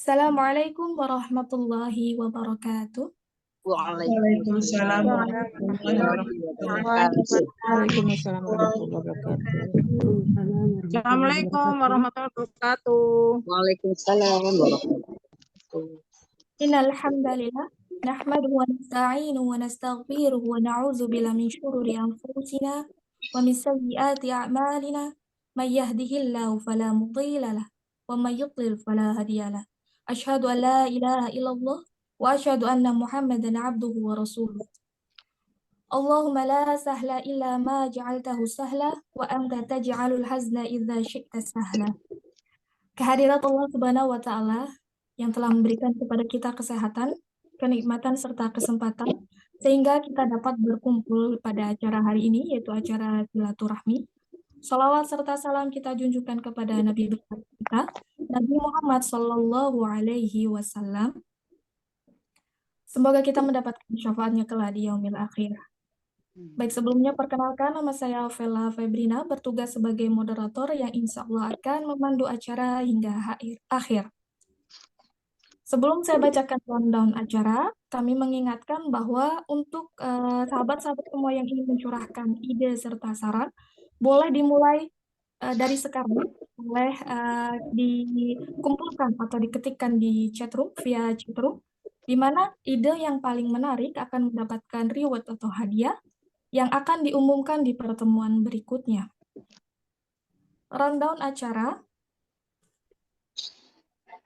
Assalamualaikum warahmatullahi wabarakatuh. Waalaikumsalam warahmatullahi wabarakatuh. Waalaikumsalam warahmatullahi wabarakatuh. Assalamualaikum warahmatullahi wabarakatuh. Waalaikumsalam warahmatullahi wabarakatuh. Innal hamdalillah nahmaduhu wa nasta'inuhu wa nastaghfiruhu wa na'udzu billahi min shururi anfusina wa min sayyiati a'malina. May yahdihillahu fala mudilla lahu wa may yudlil fala hadiya lahu. Asyhadu an la ilaha illallah wa asyhadu anna Muhammadan 'abduhu wa rasuluh. Allahumma la sahla illa ma ja'altahu sahla wa anta taj'alul hazna idza syi'ta sahla. Kehadirat Allah Subhanahu wa taala yang telah memberikan kepada kita kesehatan, kenikmatan serta kesempatan sehingga kita dapat berkumpul pada acara hari ini, yaitu acara silaturahmi. Salawat serta salam kita junjukkan kepada Nabi besar kita, Nabi Muhammad Sallallahu Alaihi Wasallam. Semoga kita mendapatkan syafaatnya kelak di yaumil akhir. Baik, sebelumnya perkenalkan, nama saya Vela Febrina, bertugas sebagai moderator yang insya Allah akan memandu acara hingga akhir. Sebelum saya bacakan rundown acara, kami mengingatkan bahwa untuk sahabat-sahabat semua yang ingin mencurahkan ide serta saran, boleh dimulai dari sekarang, boleh dikumpulkan atau diketikkan di chatroom, via chatroom, di mana ide yang paling menarik akan mendapatkan reward atau hadiah yang akan diumumkan di pertemuan berikutnya. Rundown acara,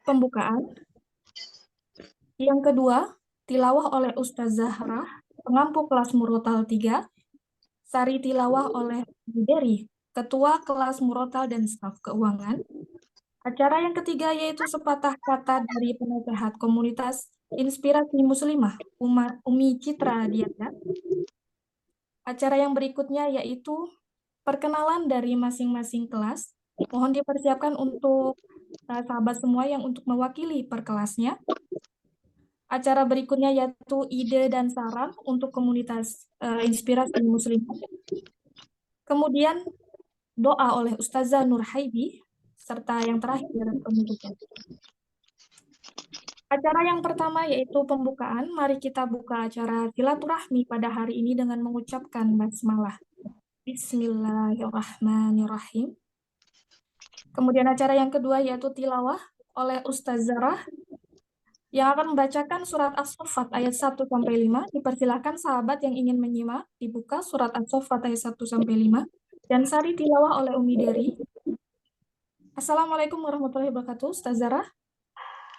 pembukaan. Yang kedua, tilawah oleh Ustaz Zahra, pengampu kelas Murotal 3, sari tilawah oleh Bideri, ketua kelas Murotal dan staf keuangan. Acara yang ketiga yaitu sepatah kata dari penasehat komunitas Inspirasi Muslimah, Umi Citra Diana. Acara yang berikutnya yaitu perkenalan dari masing-masing kelas. Mohon dipersiapkan untuk sahabat semua yang untuk mewakili per kelasnya. Acara berikutnya yaitu ide dan saran untuk komunitas Inspirasi Muslimah. Kemudian doa oleh Ustazah Nur Haibi, serta yang terakhir penutupan. Acara yang pertama yaitu pembukaan. Mari kita buka acara silaturahmi pada hari ini dengan mengucapkan basmalah. Bismillahirrahmanirrahim. Kemudian acara yang kedua yaitu tilawah oleh Ustaz Zarah yang akan membacakan surat As-Saffat ayat 1-5. Dipersilakan sahabat yang ingin menyimak dibuka surat As-Saffat ayat 1-5 dan sari tilawah oleh Umi Deri. Assalamualaikum warahmatullahi wabarakatuh, Ustaz Zarah.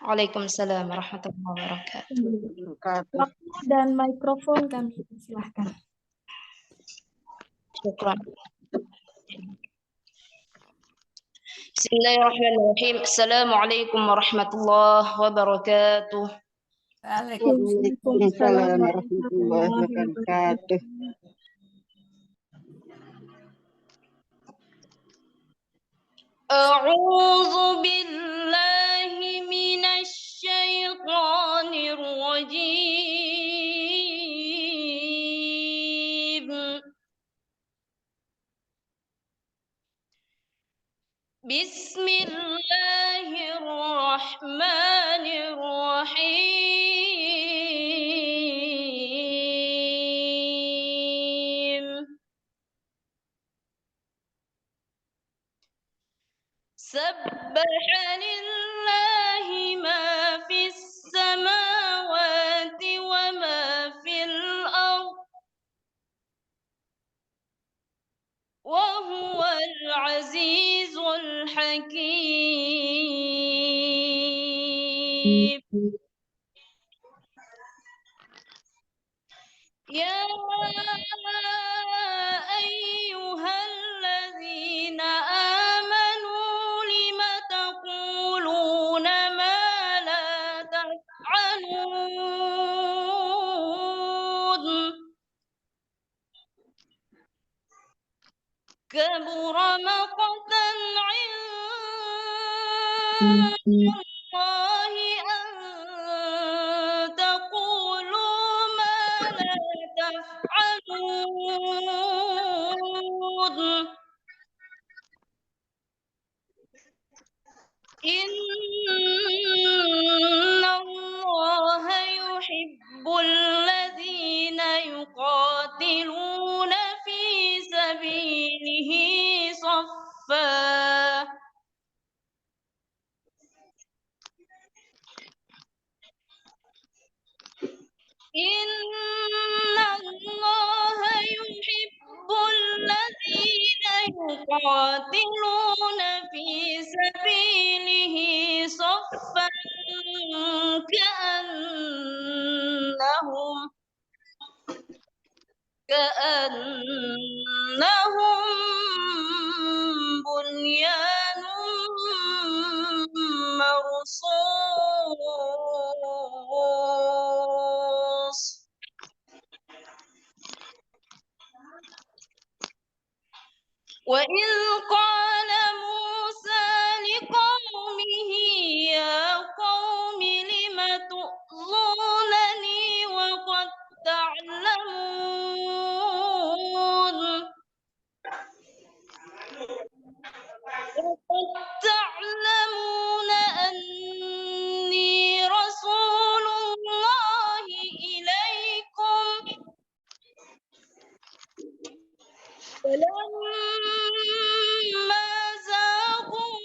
Waalaikumsalam warahmatullahi wabarakatuh. Waktu dan mikrofon kami persilahkan. Syukran. Bismillahirrahmanirrahim. Assalamualaikum warahmatullahi wabarakatuh. Waalaikumsalam warahmatullahi wabarakatuh. A'udzu billahi minasy syaithanir rajim. Bismillahirrahmanirrahim. Sabbaha lillahi ma fis samawati wa ma fil ardh wa huwal azizul hakim. Ya ayyuhalladzina amanu lima taquluna ma la taf'alun. Kabura maqtan 'indallahi an taqulu ma la taf'alun. يقاتلون في سبيله صفا كأنهم بنيان مرصوص وإذ قال موسى لقومه يا قوم لم تؤذونني وقد تعلمون أني رسول الله إليكم فلما زاغوا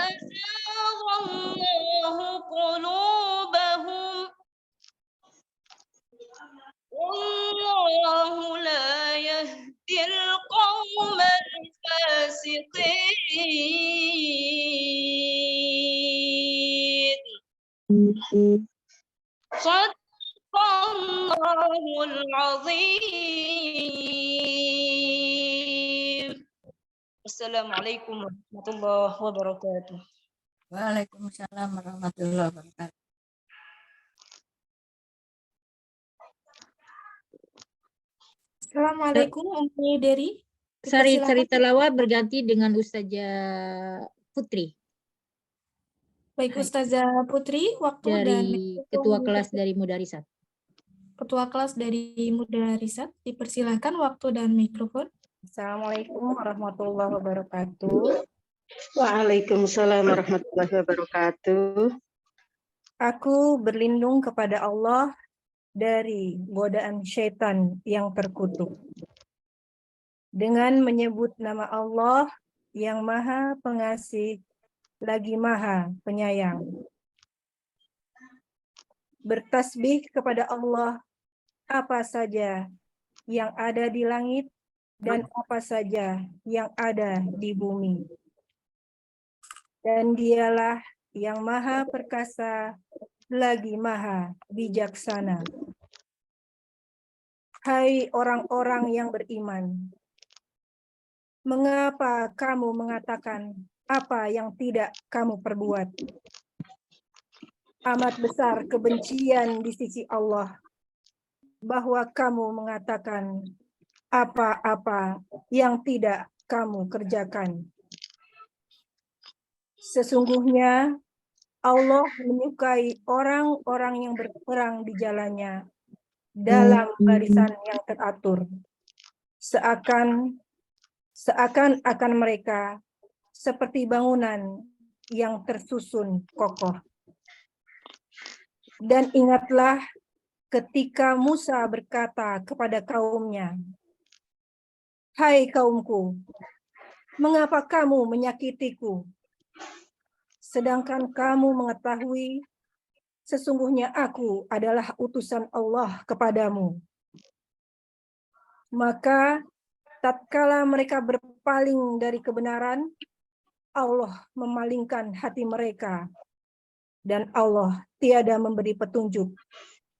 أزاغ الله قلوبهم والله لا يهدي القوم الفاسقين صدق الله العظيم. Assalamualaikum warahmatullahi wabarakatuh. Waalaikumsalam warahmatullahi wabarakatuh. Assalamualaikum Umi Dery. Sari Dipersilakan. Tilawah berganti dengan Ustazah Putri Baik Ustazah Putri, waktu dan dari ketua kelas dari Mudarisat. Ketua kelas dari Mudarisat, dipersilakan waktu dan mikrofon. Assalamualaikum warahmatullahi wabarakatuh. Waalaikumsalam warahmatullahi wabarakatuh. Aku berlindung kepada Allah dari godaan syaitan yang terkutuk. Dengan menyebut nama Allah yang Maha Pengasih lagi Maha Penyayang. Bertasbih kepada Allah apa saja yang ada di langit dan apa saja yang ada di bumi. Dan dialah yang Maha Perkasa lagi Maha Bijaksana. Hai orang-orang yang beriman, mengapa kamu mengatakan apa yang tidak kamu perbuat? Amat besar kebencian di sisi Allah bahwa kamu mengatakan apa-apa yang tidak kamu kerjakan. Sesungguhnya Allah menyukai orang-orang yang berperang di jalannya dalam barisan yang teratur. Seakan-akan mereka seperti bangunan yang tersusun kokoh. Dan ingatlah ketika Musa berkata kepada kaumnya, "Hai kaumku, mengapa kamu menyakitiku? Sedangkan kamu mengetahui sesungguhnya aku adalah utusan Allah kepadamu." Maka tatkala mereka berpaling dari kebenaran, Allah memalingkan hati mereka, dan Allah tiada memberi petunjuk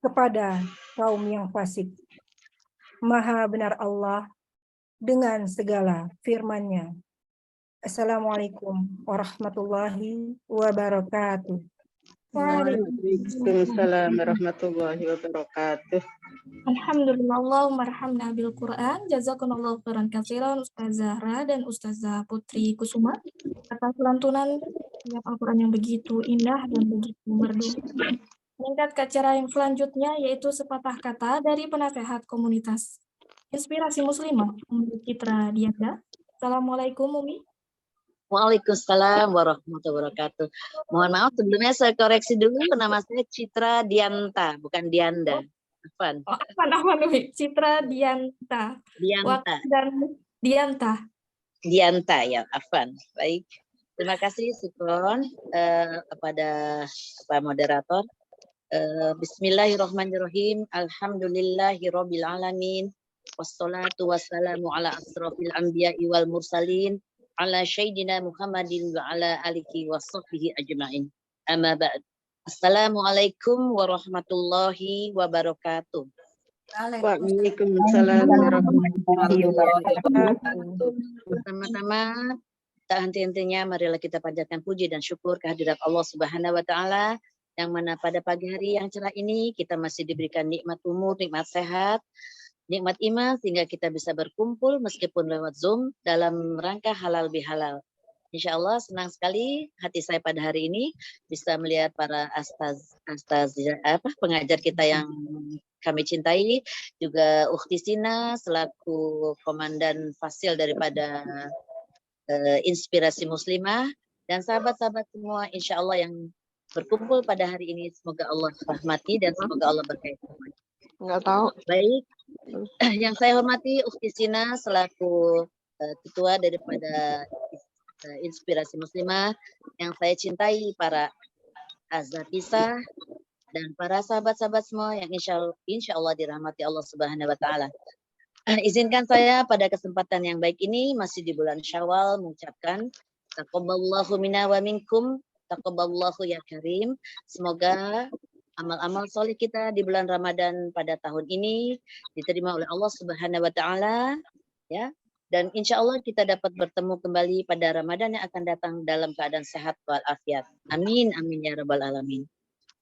kepada kaum yang fasik. Maha benar Allah dengan segala firman-Nya. Assalamualaikum warahmatullahi wabarakatuh. Waalaikumsalam warahmatullahi wabarakatuh. Alhamdulillah, Allahumma arhamna bil Quran. Jazakumullahu khairan katsiran Ustazah Zahra dan Ustazah Putri Kusuma atas lantunan Al-Quran yang begitu indah dan begitu merdu. Meningkat ke acara yang selanjutnya yaitu sepatah kata dari penasehat komunitas Inspirasi Muslimah, Umi Citra Dianda. Assalamualaikum Umi. Waalaikumsalam warahmatullahi wabarakatuh. Mohon maaf sebelumnya saya koreksi dulu, nama saya Citra Dianta, bukan Dianda. Afan. Oh, apa Umi? Citra Dianta. Dianta. Dan Dianta. Dianta ya, Afan. Baik. Terima kasih Sukron kepada Pak Moderator. Bismillahirrahmanirrahim. Alhamdulillahirabbil alamin. wassalatu wassalamu ala asrafil anbiya'i wal mursalin ala sayyidina Muhammadin wa ala alihi wa sahbihi ajma'in. Amma ba'd. Assalamualaikum warahmatullahi wabarakatuh. Waalaikumsalam warahmatullahi wabarakatuh. Pertama-tama, tak henti-hentinya marilah kita panjatkan puji dan syukur kehadirat Allah Subhanahu wa taala yang mana pada pagi hari yang cerah ini kita masih diberikan nikmat umur, nikmat sehat, nikmat iman sehingga kita bisa berkumpul meskipun lewat Zoom dalam rangka halal bihalal. Insya Allah senang sekali hati saya pada hari ini bisa melihat para pengajar kita yang kami cintai, juga Ukhti Sina selaku komandan fasil daripada Inspirasi Muslimah, dan sahabat-sahabat semua insya Allah yang berkumpul pada hari ini, semoga Allah rahmati dan semoga Allah berkahi. Enggak tahu. Baik, yang saya hormati Ukhti Sina selaku ketua daripada Inspirasi Muslimah, yang saya cintai para azatisa dan para sahabat-sahabat semua yang insya Allah dirahmati Allah Subhanahu wa taala. Izinkan saya pada kesempatan yang baik ini masih di bulan Syawal mengucapkan taqabbalallahu minna wa minkum, taqabbalallahu ya karim. Semoga amal-amal soleh kita di bulan Ramadan pada tahun ini diterima oleh Allah Subhanahu wa taala, ya. Dan insya Allah kita dapat bertemu kembali pada Ramadan yang akan datang dalam keadaan sehat walafiat. Amin, amin ya rabbal alamin.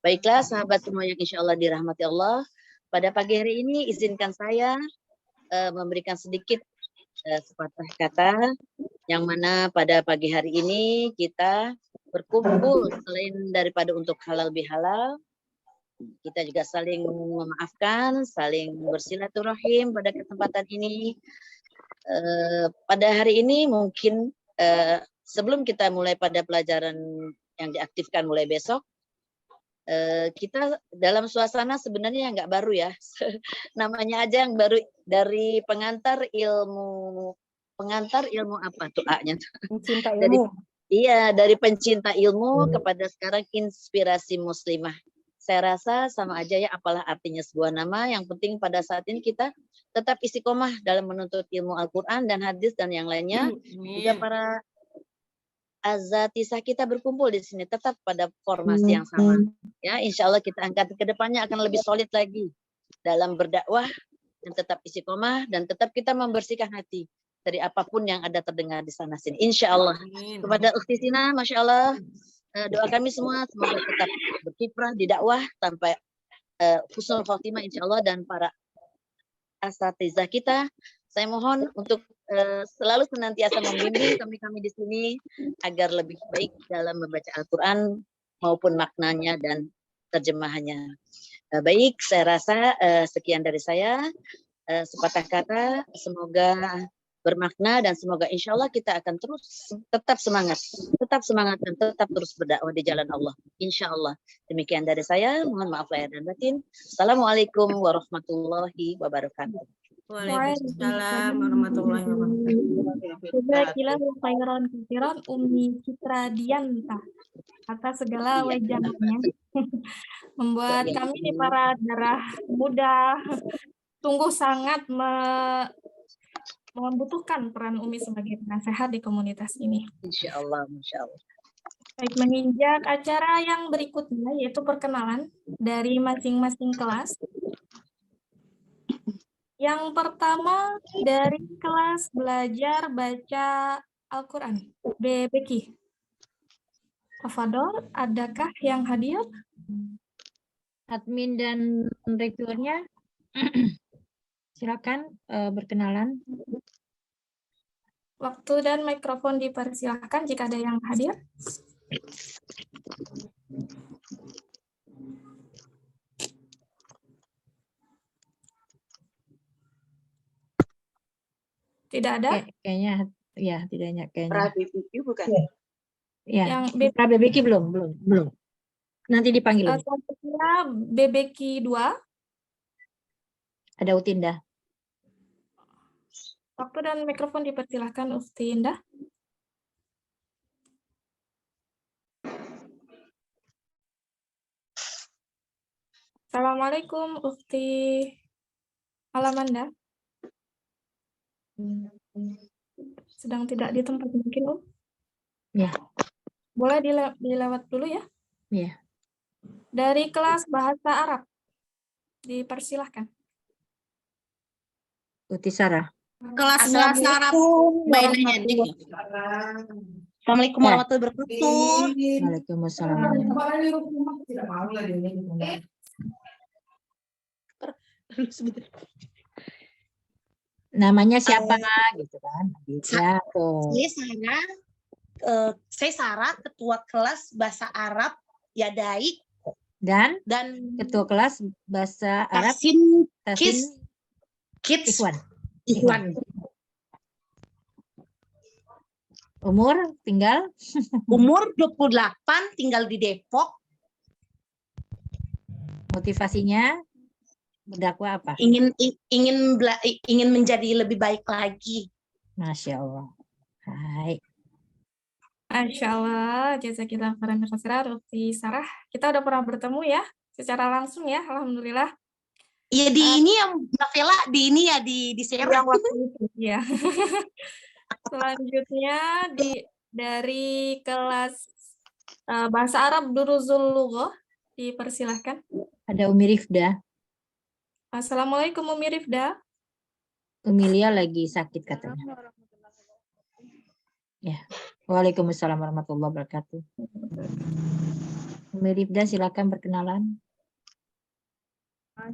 Baiklah sahabat semua yang insya Allah dirahmati Allah. Pada pagi hari ini izinkan saya memberikan sedikit sepatah kata yang mana pada pagi hari ini kita berkumpul selain daripada untuk halal bihalal, kita juga saling memaafkan, saling bersilaturahim pada kesempatan ini. Pada hari ini mungkin sebelum kita mulai pada pelajaran yang diaktifkan mulai besok, kita dalam suasana sebenarnya nggak baru ya, namanya aja yang baru dari pengantar ilmu apa tuh A-nya? Pencinta ilmu. Dari pencinta ilmu kepada sekarang Inspirasi Muslimah. Saya rasa sama aja ya, apalah artinya sebuah nama, yang penting pada saat ini kita tetap istiqomah dalam menuntut ilmu Al-Quran dan hadis dan yang lainnya. Juga para azatisah kita berkumpul di sini tetap pada formasi yang sama. Ya, insya Allah kita angkat ke depannya akan lebih solid lagi dalam berdakwah dan tetap istiqomah dan tetap kita membersihkan hati dari apapun yang ada terdengar di sana sini. Insya Allah. Kepada Ukhti Sina, masya Allah, doa kami semua semoga tetap berkiprah di dakwah sampai husnul khotimah insya Allah, dan para asatizah kita saya mohon untuk selalu senantiasa membimbing kami di sini agar lebih baik dalam membaca Al-Quran maupun maknanya dan terjemahannya. Baik, saya rasa sekian dari saya. Sepatah kata, semoga bermakna dan semoga insya Allah kita akan terus tetap semangat dan tetap terus berdakwah di jalan Allah. Insya Allah. Demikian dari saya. Mohon maaf lahir dan batin. Assalamualaikum warahmatullahi wabarakatuh. Waalaikumsalam warahmatullahi wabarakatuh. Jazakallahu khairan katsiran Umi Citra Dianta atas segala wejangannya. Membuat kami nih para darah muda sungguh sangat membutuhkan peran Umi sebagai penasehat di komunitas ini. Insya Allah, Masya Allah. Baik, menginjak acara yang berikutnya yaitu perkenalan dari masing-masing kelas. Yang pertama dari kelas belajar baca Al-Quran, BBK. Tafadhol, adakah yang hadir? Admin dan rekturnya, silakan berkenalan. Waktu dan mikrofon dipersilakan jika ada yang hadir. Tidak ada? Kayaknya, ya tidaknya kayaknya. BBQ bukan? Ya, Yang BBK belum. Nanti dipanggil. Saya BBK 2. Ada Utinda. Waktu dan mikrofon dipersilakan Ukhti Indah. Assalamualaikum Ukhti Alamanda. Sedang tidak di tempat mungkin, Ya. Boleh dilewat dulu ya. Ya. Dari kelas bahasa Arab. Dipersilahkan. Uti Sarah. Kelas bahasa Arab. Assalamualaikum Ya. warahmatullahi wabarakatuh. Waalaikumsalam. Namanya siapa gitu kan? Ya, tuh. Saya Sarah, ketua kelas bahasa Arab Yadai Dan dan ketua kelas bahasa Arab Tahsin Tahsin Kids Ikhwan. Umur tinggal umur 28, tinggal di Depok, motivasinya berdakwah apa? ingin menjadi lebih baik lagi. Masya Allah. Hai. Masya Allah, jazakillah khairan katsiran, Uti Sarah. Kita udah pernah bertemu ya, secara langsung ya, alhamdulillah. Iya di ini yang Nafela di ini ya di Serang. Yang waktu itu, ya. Selanjutnya dari kelas bahasa Arab Duruzul Lughah, dipersilahkan. Ada Umi Rifda. Assalamualaikum Umi Rifda. Umi Lia lagi sakit katanya. Ya. Waalaikumsalam warahmatullahi wabarakatuh. Umi Rifda silakan berkenalan.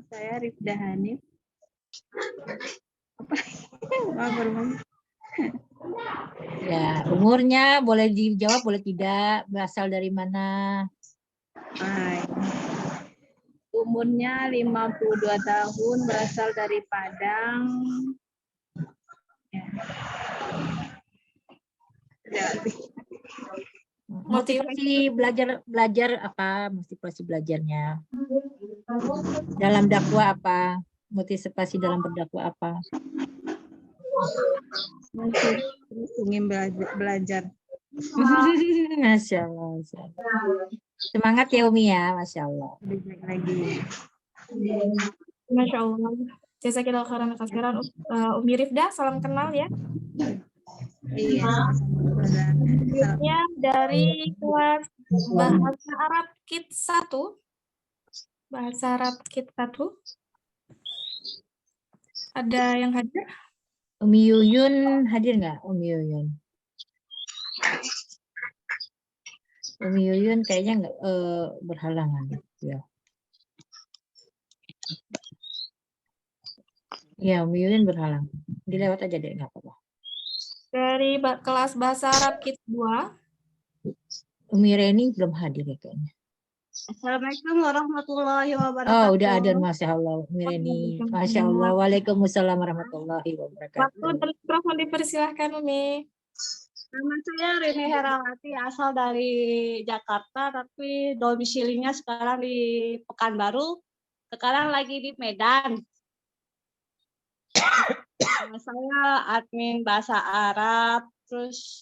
Saya Rifda Hanif. Ya, umurnya boleh dijawab, boleh tidak. Berasal dari mana? Umurnya 52 tahun, berasal dari Padang. Ya. Motivasi belajar apa? Motivasi belajarnya dalam dakwah apa? Motivasi dalam berdakwah apa? Ingin belajar. Masya Allah, Masya Allah. Semangat ya Umi ya, Masya Allah. Lagi. Masya Allah. Jazakillah khairan katsiran, Umi Rifda, salam kenal ya. Iya. Selanjutnya dari kelas bahasa Arab Kit 1. Bahasa Arab Kit 1. Ada yang hadir? Umi Yuyun hadir nggak? Umi Yuyun. Umi Yuyun kayaknya nggak berhalangan. Ya. Ya, Umi Yuyun berhalang. Dilewat aja deh, nggak apa-apa. Dari kelas bahasa Arab Kit 2. Umi Reni belum hadir ya kayaknya. Assalamualaikum warahmatullahi wabarakatuh. Oh, udah ada, Masya Allah. Umi Reni. Masya Allah. Waalaikumsalam warahmatullahi wabarakatuh. Waktu dan mikrofon dipersilahkan, Umi. Nama saya Rini Herawati, asal dari Jakarta, tapi domisilinya sekarang di Pekanbaru. Sekarang lagi di Medan. Saya admin bahasa Arab, terus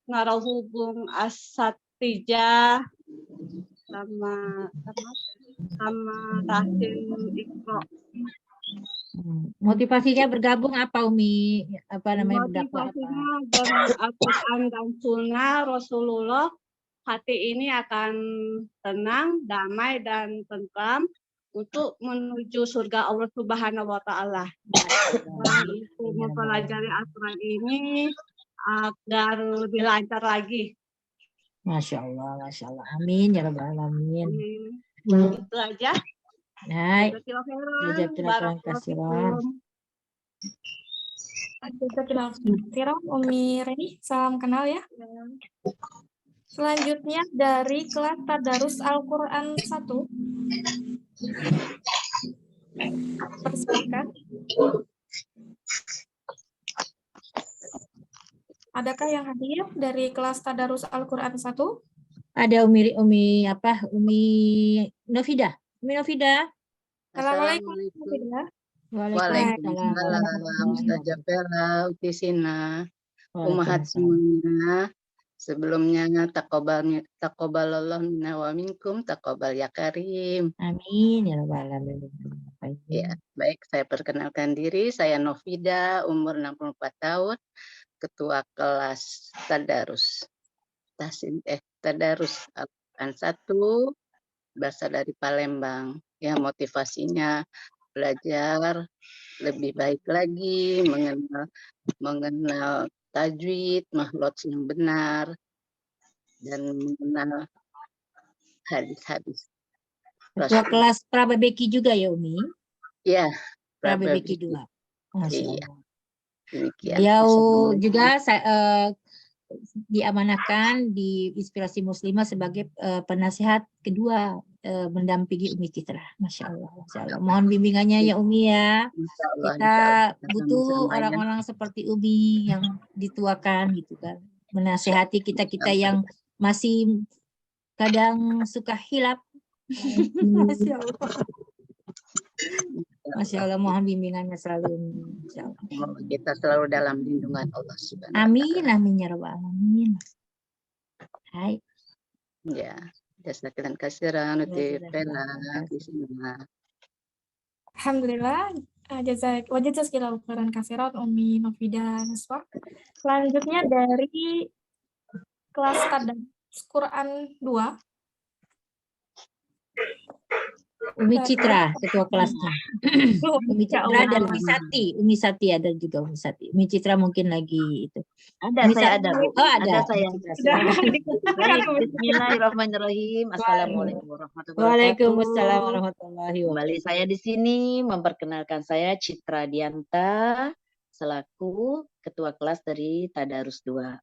narahubung asatijah sama Tahsin Iqro. Motivasinya bergabung apa Umi? Apa namanya berdakwah? Motivasinya dengan Al-Quran dan Sunnah Rasulullah, hati ini akan tenang, damai dan tentram untuk menuju surga Allah Subhanahu wa Ta'ala. Itu mempelajari Al-Quran ini agar lebih lancar lagi. Masya Allah, Masya Allah. Amin ya Rabbal Alamin. Itu aja. Hai. Jazakallah khairan, Umi Reni, salam kenal ya. Selanjutnya dari kelas Tadarus Al-Quran 1. Persilakan. Adakah yang hadir dari kelas Tadarus Al-Quran 1? Ada Umi Novida. Umi Novida. Assalamualaikum. Novida. Waalaikumsalam. Ustazah Bella, Uti Sina, Ummahat semuanya. Sebelumnya taqabbalallahu minna wa minkum, taqabbal ya karim. Amin ya rabbal alamin. Ya, baik, saya perkenalkan diri, saya Novida, umur 64 tahun, ketua kelas Tadarus. Tadarus Al-Quran 1, berasal dari Palembang. Ya, motivasinya belajar lebih baik lagi, mengenal tajwid, makhluk yang benar, dan mengenal hadis-hadis. Ketua kelas Prababeki juga ya Umi? Ya, Prababeki 2. Masya Iya. Allah. Demikian. Beliau Assalamualaikum. juga diamanahkan di Inspirasi Muslimah sebagai penasihat kedua mendampingi Umi Citra. Masya Allah, Masya Allah. Mohon bimbingannya ya Umi ya. Insya Allah, Kita butuh sama-sama ya. orang-orang seperti Umi yang dituakan gitu kan. Menasehati kita-kita yang masih kadang suka hilap. Masya Allah. Masya Allah, mohon bimbingannya selalu. Masya Allah. Semoga kita selalu dalam lindungan Allah Subhanahu wa Amin, amin ya rabbal alamin. Hai. Ya, jazakallahu khairan uti pena bismillah. Alhamdulillah. Jazakallahu khairan katsiran Umi Novida Nuswa. Selanjutnya dari kelas Tadarus Quran 2. Umi Citra, ketua kelasnya. Umi Citra dan Umi Sati ada juga Umi Sati. Umi Citra mungkin lagi itu. Ada, Umi saya Sati- ada, Bu. Oh, ada. Ada saya. Umi Citra, Baik, bismillahirrahmanirrahim. Assalamualaikum warahmatullahi wabarakatuh. Waalaikumsalam warahmatullahi wabarakatuh. Kembali saya di sini memperkenalkan saya Citra Dianta selaku ketua kelas dari Tadarus 2.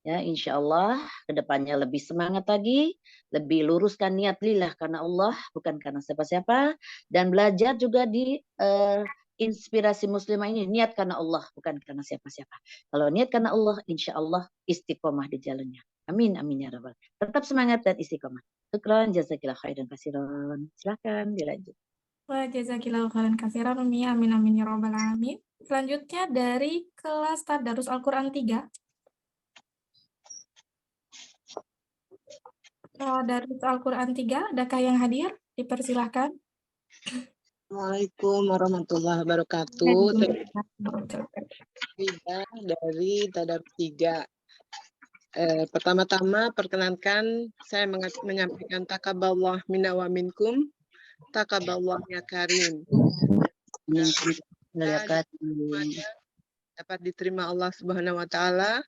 Ya, insya Allah kedepannya lebih semangat lagi, lebih luruskan niat lillah karena Allah, bukan karena siapa-siapa, dan belajar juga di Inspirasi Muslimah ini niat karena Allah, bukan karena siapa-siapa. Kalau niat karena Allah, insya Allah istiqomah di jalannya. Amin, amin ya rabbal. Tetap semangat dan istiqomah. Syukran, jazakillah khairan kasiran. Silakan dilanjut. Wa jazakillahu khairan katsiran Umi. Amin amin ya rabbal alamin. Selanjutnya dari kelas Tadarus Al-Quran 3. Tadarus Al-Quran 3, adakah yang hadir? Dipersilahkan. Assalamualaikum warahmatullahi wabarakatuh. Tiga dari Tadarus 3. Pertama-tama perkenankan saya menyampaikan taqabbalallahu minna wa minkum. Taqabbalallahu ya karim. Dapat diterima Allah Subhanahu wa taala,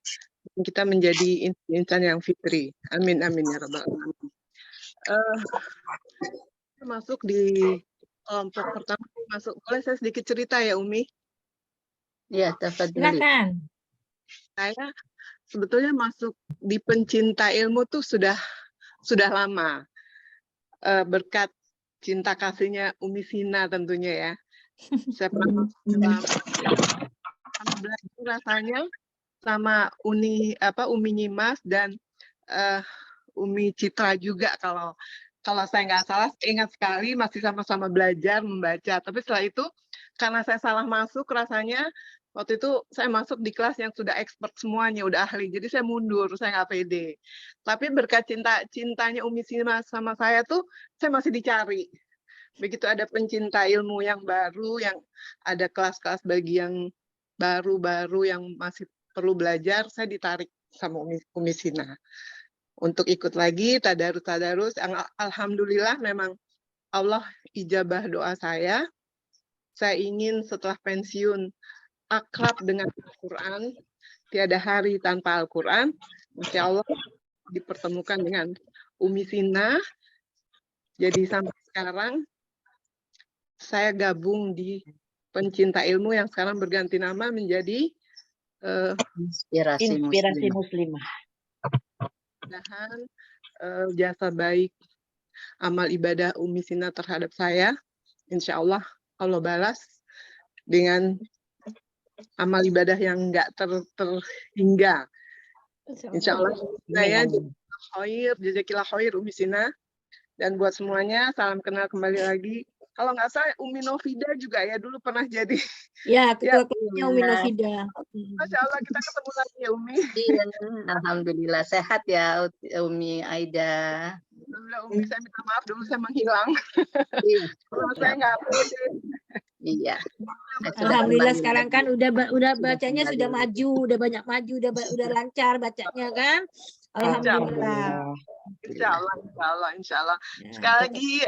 dan kita menjadi insan yang fitri. Amin amin ya rabbal alamin. Masuk di kelompok pertama, boleh saya sedikit cerita ya Umi? Ya, tafadhali. Silakan. Saya sebetulnya masuk di pencinta ilmu tuh sudah lama, berkat cinta kasihnya Umi Sina tentunya ya. Saya pernah masuk dalam sama belajar rasanya sama Umi Nyimas dan Umi Citra juga, kalau saya nggak salah, ingat sekali masih sama-sama belajar membaca. Tapi setelah itu karena saya salah masuk, rasanya waktu itu saya masuk di kelas yang sudah expert semuanya, udah ahli. Jadi saya mundur, saya nggak pede. Tapi berkat cintanya Umi Sina sama saya tuh, saya masih dicari. Begitu ada pencinta ilmu yang baru, yang ada kelas-kelas bagi yang baru-baru yang masih perlu belajar, saya ditarik sama Umi Sina untuk ikut lagi tadarus. Alhamdulillah memang Allah ijabah doa saya. Saya ingin setelah pensiun akrab dengan Al-Quran, tiada hari tanpa Al-Quran. Masya Allah dipertemukan dengan Umi Sina. Jadi sampai sekarang saya gabung di pencinta ilmu yang sekarang berganti nama menjadi Inspirasi Muslimah. Mudah-mudahan jasa baik amal ibadah Umi Sina terhadap saya, insya Allah Allah balas dengan amal ibadah yang nggak terhingga. Insya Allah saya jazakillah khair Umi Sina, dan buat semuanya salam kenal kembali lagi. Kalau nggak salah Umi Novida juga ya dulu pernah jadi. Ya, ketua kelasnya Umi Novida. Masya Allah kita ketemu lagi ya Umi. Iya, alhamdulillah sehat ya Umi Aida. Alhamdulillah Umi, saya minta maaf dulu saya menghilang. Iya. Kalau saya nggak pede. Iya. Alhamdulillah kembali sekarang lagi. kan udah Sudah bacanya kembali sudah lagi. maju, udah banyak maju, udah lancar bacanya kan. Alhamdulillah. Insya Allah, insya Allah, insya Allah. Ya, Sekali lagi,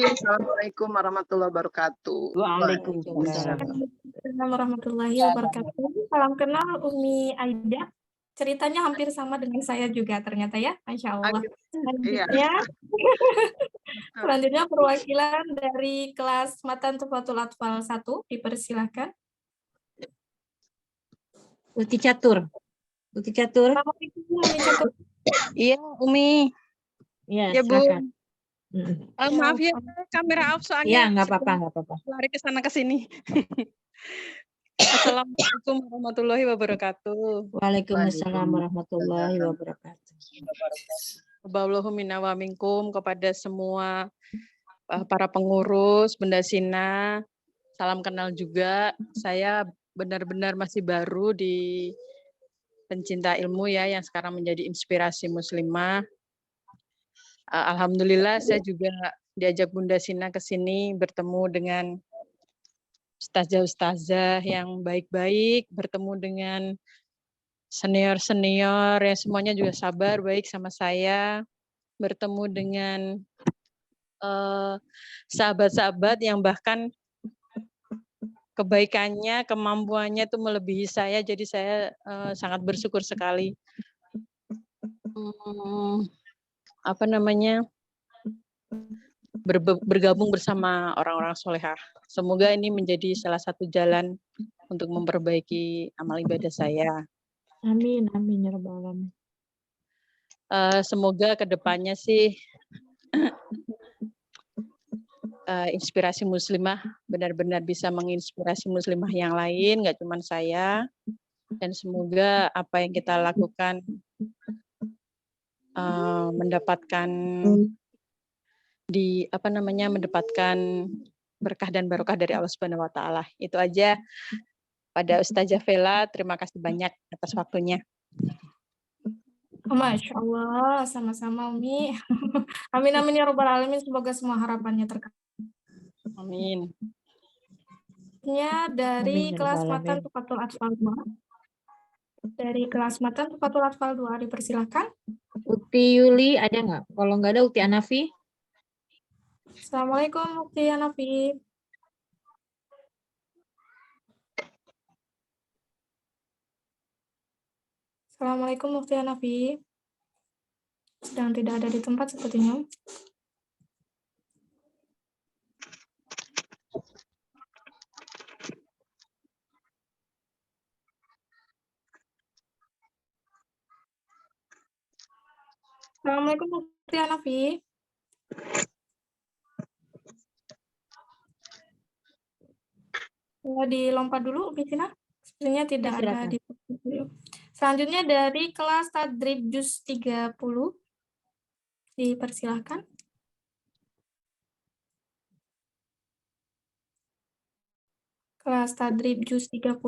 Assalamualaikum warahmatullahi wabarakatuh. Waalaikumsalam. Assalamualaikum warahmatullahi wabarakatuh. Salam kenal Umi Aida. Ceritanya hampir sama dengan saya juga ternyata ya, Masya Allah. Iya. Selanjutnya perwakilan dari kelas Matan Tufatul Atfal 1, dipersilahkan. Uti Catur. Uti Catur. Assalamualaikum Umi Catur. Iya, Umi. Ya, Ya, Bu. silakan. Maaf ya, kamera off Ya, soalnya nggak apa-apa. lari ke sana ke sini. Assalamualaikum warahmatullahi wabarakatuh. Waalaikumsalam warahmatullahi wabarakatuh. Wabarakatuh minna wa minkum kepada semua para pengurus Bunda Sina. Salam kenal juga. Saya benar-benar masih baru di pencinta ilmu ya, yang sekarang menjadi inspirasi muslimah. Alhamdulillah saya juga diajak Bunda Sina ke sini bertemu dengan ustazah-ustazah yang baik-baik, bertemu dengan senior-senior yang semuanya juga sabar, baik sama saya, bertemu dengan sahabat-sahabat yang bahkan kebaikannya, kemampuannya itu melebihi saya, jadi saya sangat bersyukur sekali. Bergabung bersama orang-orang solehah. Semoga ini menjadi salah satu jalan untuk memperbaiki amal ibadah saya. Amin, amin ya rabbal alamin. Semoga kedepannya sih inspirasi muslimah benar-benar bisa menginspirasi muslimah yang lain, nggak cuma saya. Dan semoga apa yang kita lakukan mendapatkan mendapatkan berkah dan barokah dari Allah Subhanahu wa taala. Itu aja pada Ustazah Vela, terima kasih banyak atas waktunya. Masya Allah, sama-sama Umi. Amin amin ya rabbal alamin, semoga semua harapannya terkabul. Amin. Dari Amin, ya kelas rabbal Matan alamin. Tufatul Atfal 2. Dari kelas Matan Tufatul Atfal 2, dipersilahkan. Uti Yuli ada nggak? Kalau nggak ada Uti Anafi. Assalamualaikum Uti Anafi. Assalamualaikum Mufti Hanafi. Sedang tidak ada di tempat sepertinya. Assalamualaikum Mufti Hanafi. Dilompat dulu, Bisina. Sepertinya tidak ada di video. Selanjutnya dari kelas Tadrib Juz 30. Dipersilahkan. Kelas Tadrib Juz 30.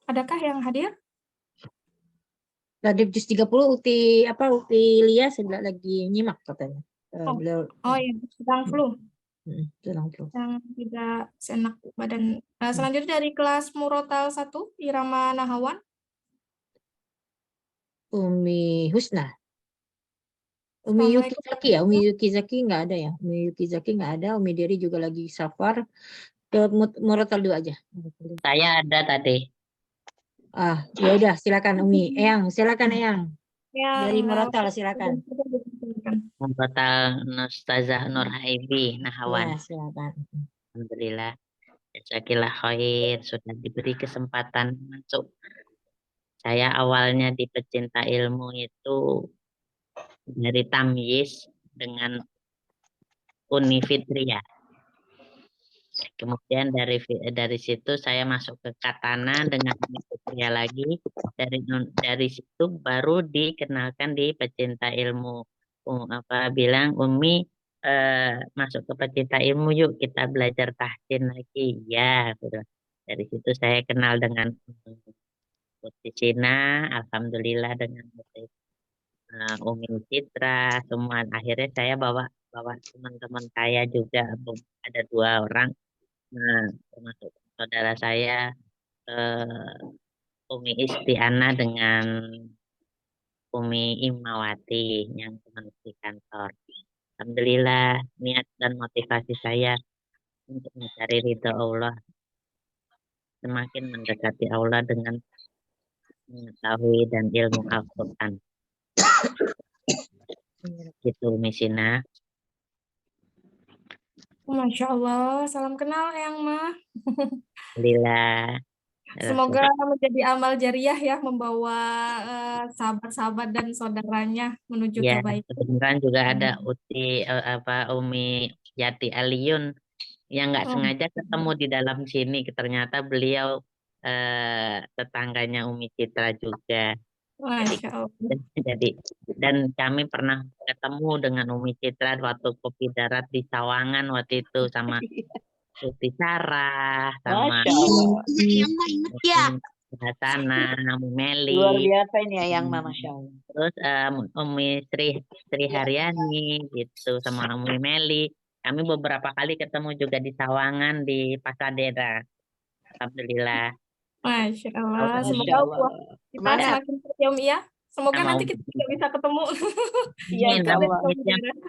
Adakah yang hadir? Tadrib Juz 30 Uti Lia sedang lagi nyimak katanya. Beliau iya, sedang flu. sedang flu. Yang tidak senak badan. Selanjutnya dari kelas Murotal 1, Irama Nahawan. Umi Husna. Umi Yuki Zaki ya, Umi Yuki Zaki nggak ada ya. Umi Yuki Zaki nggak ada, Umi Diri juga lagi safar. Ke Murotal 2 aja. Saya ada tadi. Ya udah silakan Umi. Eyang, silakan Eyang. Dari Murotal silakan. Murotal Ustazah Nur Haibi Nahawan. Ya, silakan. Alhamdulillah. Jazakillah khair, sudah diberi kesempatan masuk. Saya awalnya di pecinta ilmu itu dari tamyiz dengan Uni Fitriyah. Kemudian dari situ saya masuk ke Katana dengan Uni Fitriyah lagi. Dari situ baru dikenalkan di pecinta ilmu. Bilang Umi masuk ke pecinta ilmu, yuk kita belajar tahsin lagi. Ya, gitu. Dari situ saya kenal dengan Putri Sina, alhamdulillah dengan Umi Citra, semua. Akhirnya saya bawa teman-teman saya juga, ada 2 orang, nah termasuk saudara saya Umi Istiana dengan Umi Imawati yang teman di kantor. Alhamdulillah niat dan motivasi saya untuk mencari ridho Allah, semakin mendekati Allah dengan mengetahui dan ilmu Al-Quran. Gitu Umi Sina. Masya Allah, salam kenal Eyang Ma. Alhamdulillah. Semoga menjadi amal jariah ya, membawa sahabat-sahabat dan saudaranya menuju Ya, kebaikan. kebetulan juga ada Umi Yati Aliyun yang nggak sengaja ketemu di dalam sini. Ternyata beliau tetangganya Umi Citra juga. Masya Allah. Dan kami pernah ketemu dengan Umi Citra waktu kopi darat di Sawangan waktu itu sama Tuti Sarah, sama Ingat ya. Hasana, Umi Meli. Luar biasa ini Eyang Ma, Masya Allah. Terus Umi Sri Haryani gitu sama Umi Meli. Kami beberapa kali ketemu juga di Sawangan di Pasadena. Alhamdulillah. Masya Allah. Semoga kita semakin tercium ya. Semoga nanti kita juga bisa ketemu.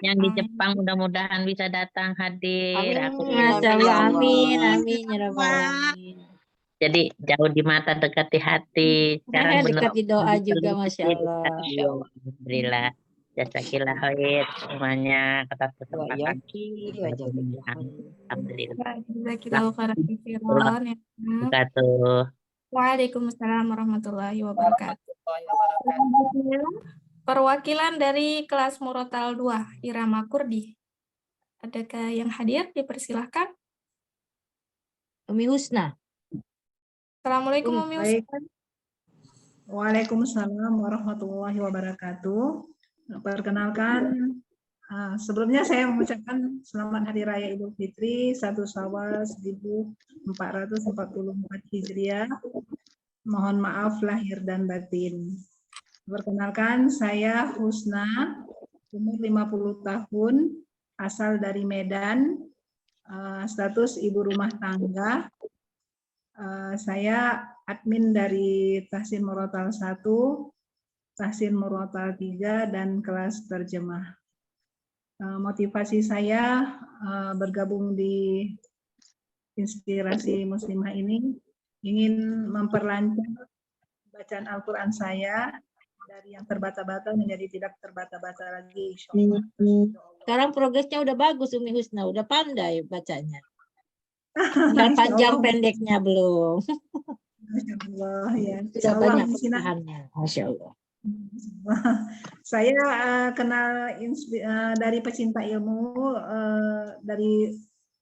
Yang di Jepang mudah-mudahan bisa datang hadir. Amin, amin, ya Rabbal alamin. Jadi jauh di mata, dekat di hati. Sekarang dekat di doa juga, Masya Allah. Alhamdulillah. Jasakillah khair semuanya atas kesempatan. Alhamdulillah. Jazakallahu khairan. Waalaikumsalam warahmatullahi wabarakatuh. Perwakilan dari kelas Murotal 2, Irama Kurdi. Adakah yang hadir? Dipersilahkan. Umi Husna. Assalamualaikum Umi Husna. Waalaikumsalam warahmatullahi wabarakatuh. Perkenalkan, sebelumnya saya mengucapkan selamat Hari Raya Idul Fitri 1 Syawal 1444 Hijriah. Mohon maaf lahir dan batin. Perkenalkan, saya Husna, umur 50 tahun, asal dari Medan, status ibu rumah tangga. Saya admin dari Tahsin Murotal 1, Tahsin Murotal 3, dan kelas terjemah. Motivasi saya bergabung di Inspirasi Muslimah ini ingin memperlancar bacaan Al-Quran saya dari yang terbata-bata menjadi tidak terbata-bata lagi. Sekarang progresnya udah bagus Umi Husna, udah pandai bacanya. Tinggal panjang pendeknya belum. Masya Allah, ya. Sudah banyak pilihannya, Masya Allah. Saya kenal dari pecinta ilmu dari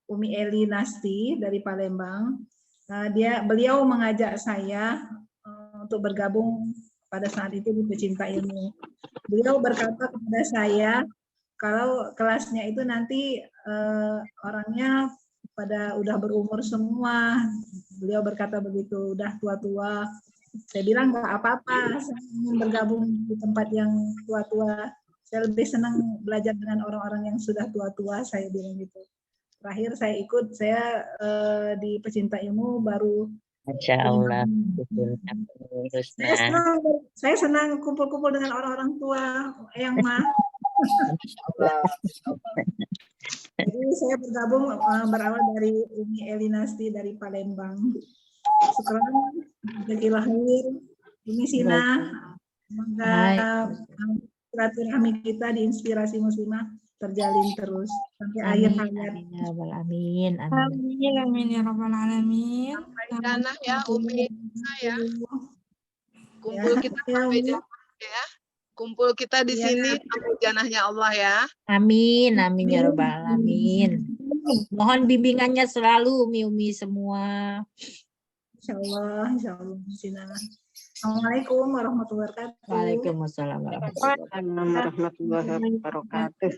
Umi Eli Nasti dari Palembang. Beliau mengajak saya untuk bergabung pada saat itu di pecinta ilmu. Beliau berkata kepada saya kalau kelasnya itu nanti orangnya pada udah berumur semua. Beliau berkata begitu, udah tua-tua. Saya bilang nggak apa-apa, saya ingin bergabung di tempat yang tua-tua. Saya lebih senang belajar dengan orang-orang yang sudah tua-tua, saya bilang gitu. Terakhir saya ikut, saya di pecinta ilmu baru. Masya Allah. Saya senang kumpul-kumpul dengan orang-orang tua yang mah. Jadi saya bergabung berawal dari Umi Eli Nasti dari Palembang. Sekarang lahir Umi Sina. Semoga silaturahmi kita di Inspirasi Muslimah terjalin terus sampai akhir hayat. Amin. Amin ya rabbal alamin. Janah ya Umi ya. Kumpul kita sampai janah ya. Kumpul kita di sini sampai janahnya Allah ya. Amin, amin ya rabbal alamin. Mohon bimbingannya selalu Umi-umi semua. Insya Allah. Assalamualaikum warahmatullahi wabarakatuh. Waalaikumsalam warahmatullahi wabarakatuh.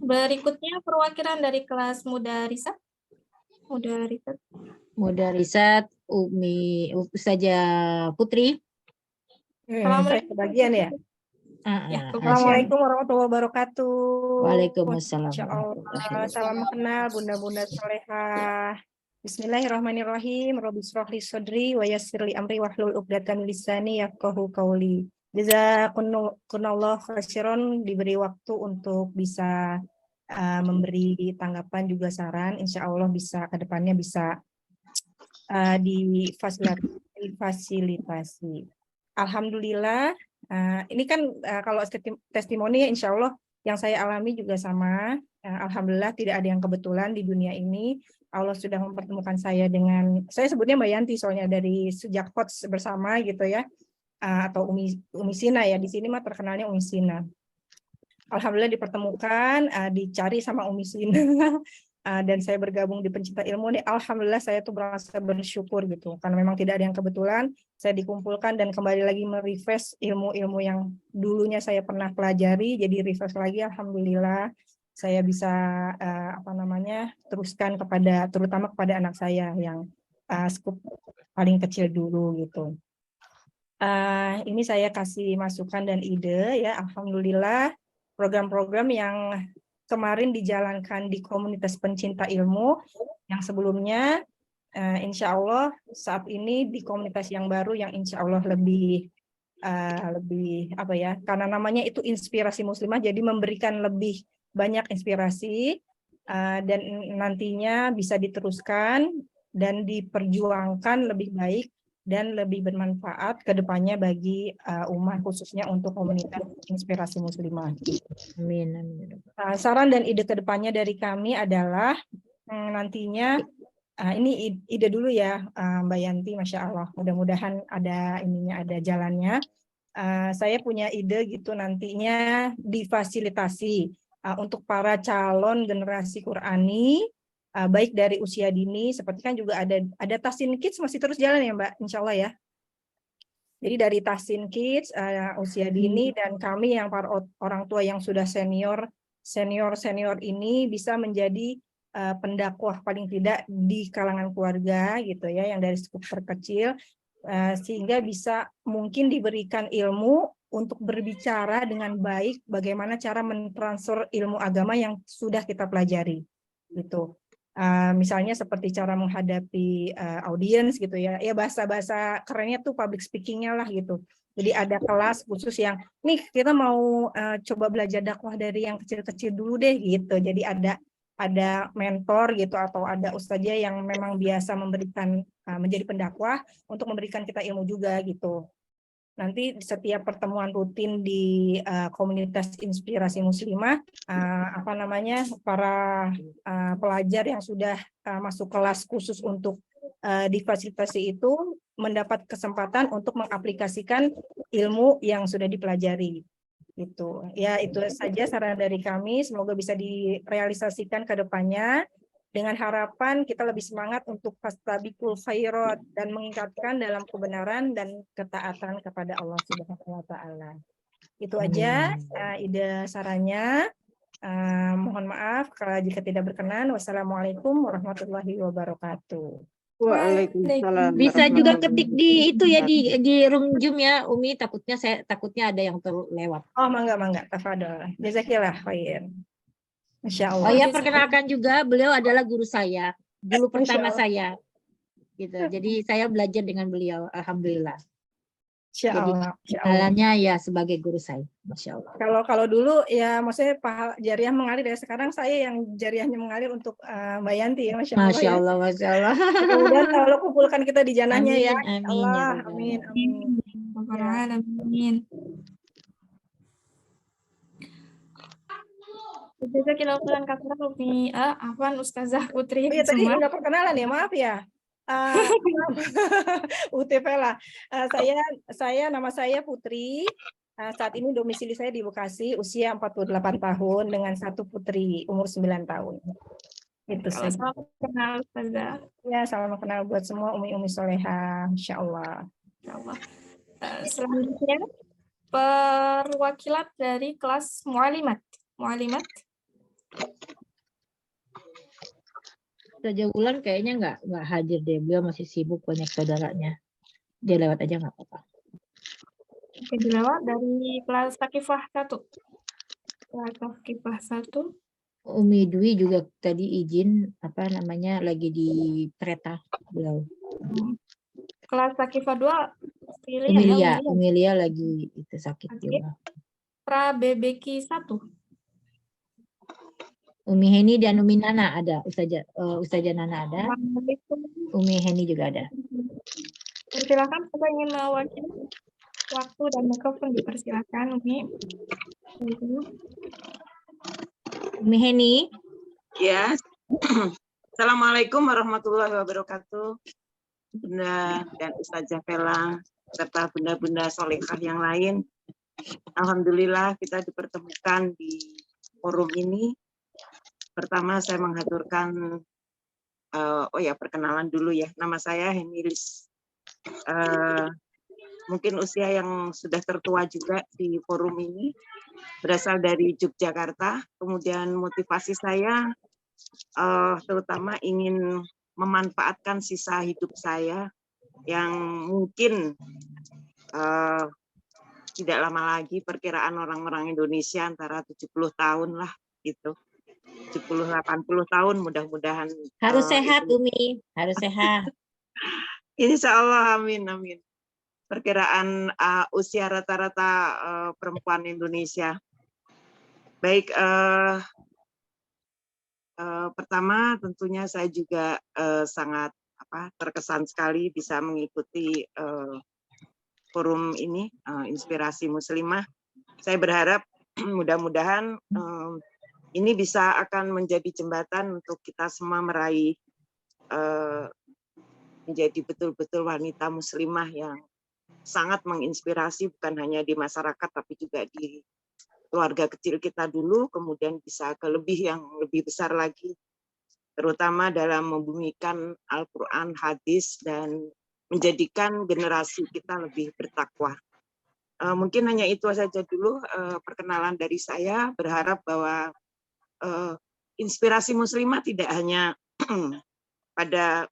Berikutnya perwakilan dari kelas Muda Riset. Mudarisat Umi Ustazah Putri. Saya kebagian ya. Assalamualaikum warahmatullahi wabarakatuh. Waalaikumsalam. Insyaallah, salam kenal Bunda-bunda solehah. Bismillahirrahmanirrahim. Rabbi shrah li sadri wa yassir li amri wahlul 'uqdatam min lisani yafqahu qawli. Jazakumullah khairan, diberi waktu untuk bisa memberi tanggapan juga saran. Insya Allah bisa ke depannya bisa difasilitasi. Alhamdulillah, ini kan kalau testimoni insya Allah yang saya alami juga sama. Alhamdulillah tidak ada yang kebetulan di dunia ini. Allah sudah mempertemukan saya dengan, saya sebutnya Mbak Yanti soalnya dari sejak HOTS bersama gitu ya, atau Umi Sina ya, di sini mah terkenalnya Umi Sina. Alhamdulillah dipertemukan, dicari sama Umi Sina. Dan saya bergabung di Pencinta Ilmu nih, alhamdulillah saya tuh merasa bersyukur gitu, karena memang tidak ada yang kebetulan, saya dikumpulkan dan kembali lagi merefresh ilmu-ilmu yang dulunya saya pernah pelajari, jadi refresh lagi, alhamdulillah saya bisa teruskan kepada, terutama kepada anak saya yang skup paling kecil dulu gitu. Ini saya kasih masukan dan ide ya, alhamdulillah program-program yang kemarin dijalankan di komunitas pencinta ilmu yang sebelumnya, insya Allah saat ini di komunitas yang baru yang insya Allah lebih karena namanya itu inspirasi muslimah, jadi memberikan lebih banyak inspirasi dan nantinya bisa diteruskan dan diperjuangkan lebih baik dan lebih bermanfaat ke depannya bagi umat, khususnya untuk komunitas inspirasi muslimah. Amin. Saran dan ide ke depannya dari kami adalah nantinya, ini ide dulu ya Mbak Yanti, Masya Allah, mudah-mudahan ada jalannya. Saya punya ide gitu, nantinya difasilitasi untuk para calon generasi Qurani, baik dari usia dini, seperti kan juga ada Tahsin Kids masih terus jalan ya Mbak, insya Allah ya. Jadi dari Tahsin Kids, usia dini, dan kami yang para orang tua yang sudah senior ini bisa menjadi pendakwah paling tidak di kalangan keluarga gitu ya, yang dari skup terkecil, sehingga bisa mungkin diberikan ilmu untuk berbicara dengan baik bagaimana cara mentransfer ilmu agama yang sudah kita pelajari gitu. Misalnya seperti cara menghadapi audiens gitu ya, bahasa kerennya tuh public speakingnya lah gitu. Jadi ada kelas khusus yang nih kita mau coba belajar dakwah dari yang kecil-kecil dulu deh gitu. Jadi ada mentor gitu, atau ada ustazah yang memang biasa memberikan menjadi pendakwah untuk memberikan kita ilmu juga gitu. Nanti setiap pertemuan rutin di komunitas inspirasi muslimah, para pelajar yang sudah masuk kelas khusus untuk difasilitasi itu mendapat kesempatan untuk mengaplikasikan ilmu yang sudah dipelajari. Gitu. Ya, itu saja saran dari kami, semoga bisa direalisasikan ke depannya. Dengan harapan kita lebih semangat untuk fastabiqul khairat dan meningkatkan dalam kebenaran dan ketaatan kepada Allah Subhanahu wa taala. Itu aja ide sarannya. Mohon maaf kalau jika tidak berkenan. Wassalamualaikum warahmatullahi wabarakatuh. Waalaikumsalam. Bisa juga ketik di itu ya, di room Zoom ya Umi, takutnya ada yang terlewat. Oh, mangga, tafadhol. Jazakillah khair. Masya Allah. Oh ya, perkenalkan juga, beliau adalah guru saya, guru pertama saya, gitu. Jadi saya belajar dengan beliau, alhamdulillah. Masya Allah. Jalannya ya sebagai guru saya, Masya Allah. Kalau dulu ya, maksudnya jariah mengalir ya. Sekarang saya yang jariahnya mengalir untuk Mbak Yanti ya, Masya Allah. Masya Allah, ya. Masya Allah. Mudah-mudahan Allah kumpulkan kita di janahnya ya. Amin, Allah, ya amin. Amin. Jazakillah khairan katsira Umi Afwan Ustazah Putri. Oh ya, tadi udah perkenalan ya, maaf ya. UTV lah. Nama saya Putri. Saat ini domisili saya di Bekasi, usia 48 tahun dengan satu putri umur 9 tahun. Itu saja. Salam kenal Ustazah. Ya, salam kenal buat semua umi-umi solehah, insyaallah. Selanjutnya perwakilan dari kelas Mu'alimat. Ustazah Wulan kayaknya nggak hadir deh, beliau masih sibuk banyak saudaranya. Dia lewat aja nggak apa-apa. Oke, dilewat dari kelas Takifah 1. Kelas Takifah 1. Umi Dwi juga tadi izin lagi di kereta beliau. Kelas Takifah 2 Umi Lia lagi itu sakit juga. Pra BBQ 1. Umi Heni dan Umi Nana ada, Ustazah Nana ada. Umi Heni juga ada. Persilakan, saya ingin mewakili waktu dan mikrofon dipersilakan, Umi. Umi Heni. Ya. Assalamualaikum warahmatullahi wabarakatuh. Bunda dan Ustazah Vela serta bunda-bunda solehah yang lain. Alhamdulillah kita dipertemukan di forum ini. Pertama saya menghaturkan perkenalan dulu ya. Nama saya Henilis. Mungkin usia yang sudah tertua juga di forum ini. Berasal dari Yogyakarta. Kemudian motivasi saya terutama ingin memanfaatkan sisa hidup saya yang mungkin tidak lama lagi, perkiraan orang-orang Indonesia antara 70 tahun lah gitu. 70-80 tahun mudah-mudahan. Harus sehat Umi, harus sehat. Insya Allah, amin, amin. Perkiraan usia rata-rata perempuan Indonesia. Baik, pertama tentunya saya juga sangat terkesan sekali bisa mengikuti forum ini, Inspirasi Muslimah. Saya berharap mudah-mudahan ini bisa akan menjadi jembatan untuk kita semua meraih menjadi betul-betul wanita muslimah yang sangat menginspirasi, bukan hanya di masyarakat tapi juga di keluarga kecil kita dulu, kemudian bisa ke yang lebih besar lagi, terutama dalam membumikan Al-Quran, hadis, dan menjadikan generasi kita lebih bertakwa. Mungkin hanya itu saja dulu perkenalan dari saya, berharap bahwa inspirasi muslimah tidak hanya pada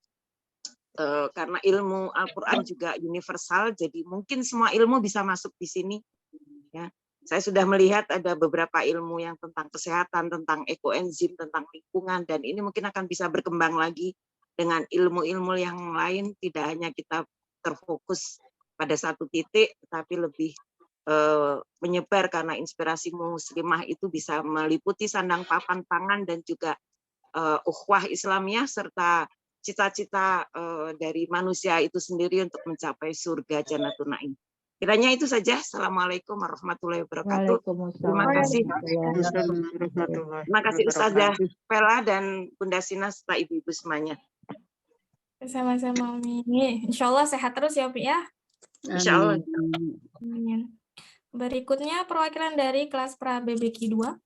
karena ilmu Al-Quran juga universal, jadi mungkin semua ilmu bisa masuk di sini. Ya. Saya sudah melihat ada beberapa ilmu yang tentang kesehatan, tentang ekoenzim, tentang lingkungan, dan ini mungkin akan bisa berkembang lagi dengan ilmu-ilmu yang lain, tidak hanya kita terfokus pada satu titik, tapi lebih menyebar karena inspirasi muslimah itu bisa meliputi sandang papan pangan dan juga ukhuwah Islamiyah serta cita-cita dari manusia itu sendiri untuk mencapai surga Jannatul Naim. Kiranya itu saja. Assalamualaikum warahmatullahi wabarakatuh. Terima kasih. Terima kasih Ustazah Vela dan Bunda Sina serta ibu-ibu semuanya. Sama-sama, Umi. Insya Allah sehat terus ya, Umi ya. Insya Allah. Amin. Berikutnya perwakilan dari kelas pra BBQ 2.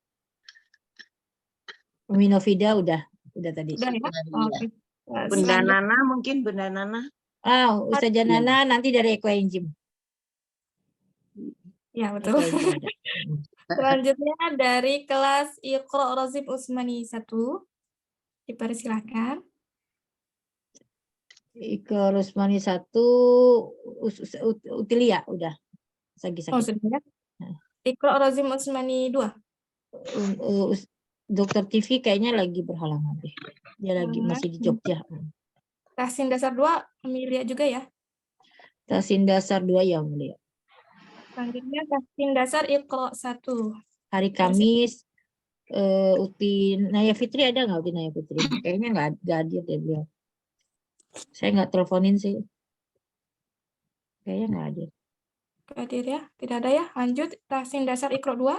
Umi Novida udah tadi. Udah ya? Oke. Bunda Nana mungkin, Bunda Nana. Ustazah Nana nanti dari ekoenzim. Ya, betul. Selanjutnya dari kelas Iqra Razib Usmani 1. Dipersilakan. Iqra Usmani 1 Utilia udah. Sakit. Oh, sudah. Iqra Razib Usmani 2. Dokter TV kayaknya lagi berhalangan deh. Dia lagi masih di Jogja. Tahsin dasar 2 Emilia juga ya? Tahsin dasar 2 ya Emilia. Selanjutnya Tahsin dasar Iqra 1. Hari Kamis Uti Naya Fitri ada nggak Uti Naya Fitri? Kayaknya nggak hadir deh beliau. Saya nggak teleponin sih. Kayaknya nggak hadir. Nggak hadir ya? Tidak ada ya? Lanjut Tahsin dasar Iqra 2.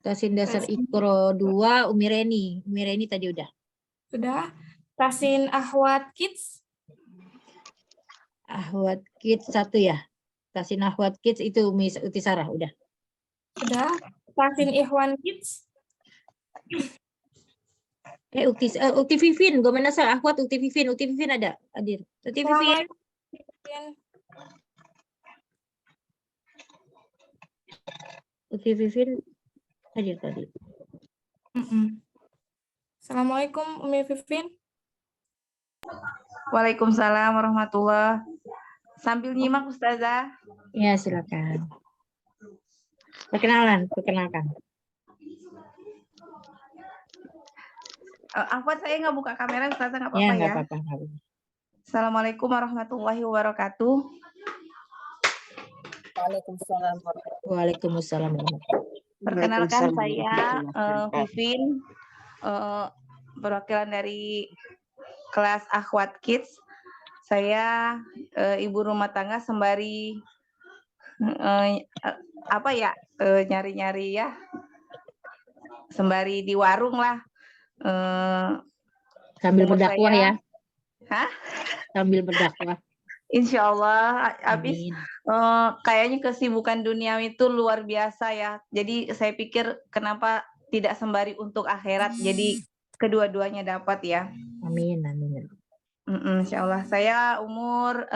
Tahsin dasar Iqra 2 Umi Reni tadi udah. Sudah. Tahsin Ahwat Kids. Ahwat Kids 1 ya. Tahsin Ahwat Kids itu Uti Sarah udah. Sudah. Tahsin Ikhwan Kids. Uti Vivin, gue mana salah Ahwat Uti Vivin ada hadir. Uti Vivin. Uti Vivin Hadir tadi. Assalamualaikum Umi Vivin. Waalaikumsalam warahmatullahi. Sambil nyimak Ustazah. Ya, silakan. Perkenalkan. Afwan, saya nggak buka kamera Ustazah, nggak Ya, apa-apa nggak ya. apa-apa. Assalamualaikum warahmatullahi wabarakatuh. Waalaikumsalam. Waalaikumsalam. Perkenalkan saya Vivin, perwakilan dari kelas Akhwat Kids. Saya ibu rumah tangga sembari nyari-nyari ya, sembari di warung lah. Sambil berdakwah ya. Hah? Sambil berdakwah. Insya Allah, habis kayaknya kesibukan duniawi itu luar biasa ya. Jadi saya pikir kenapa tidak sembari untuk akhirat. Jadi kedua-duanya dapat ya. Amin. Insya Allah. Saya umur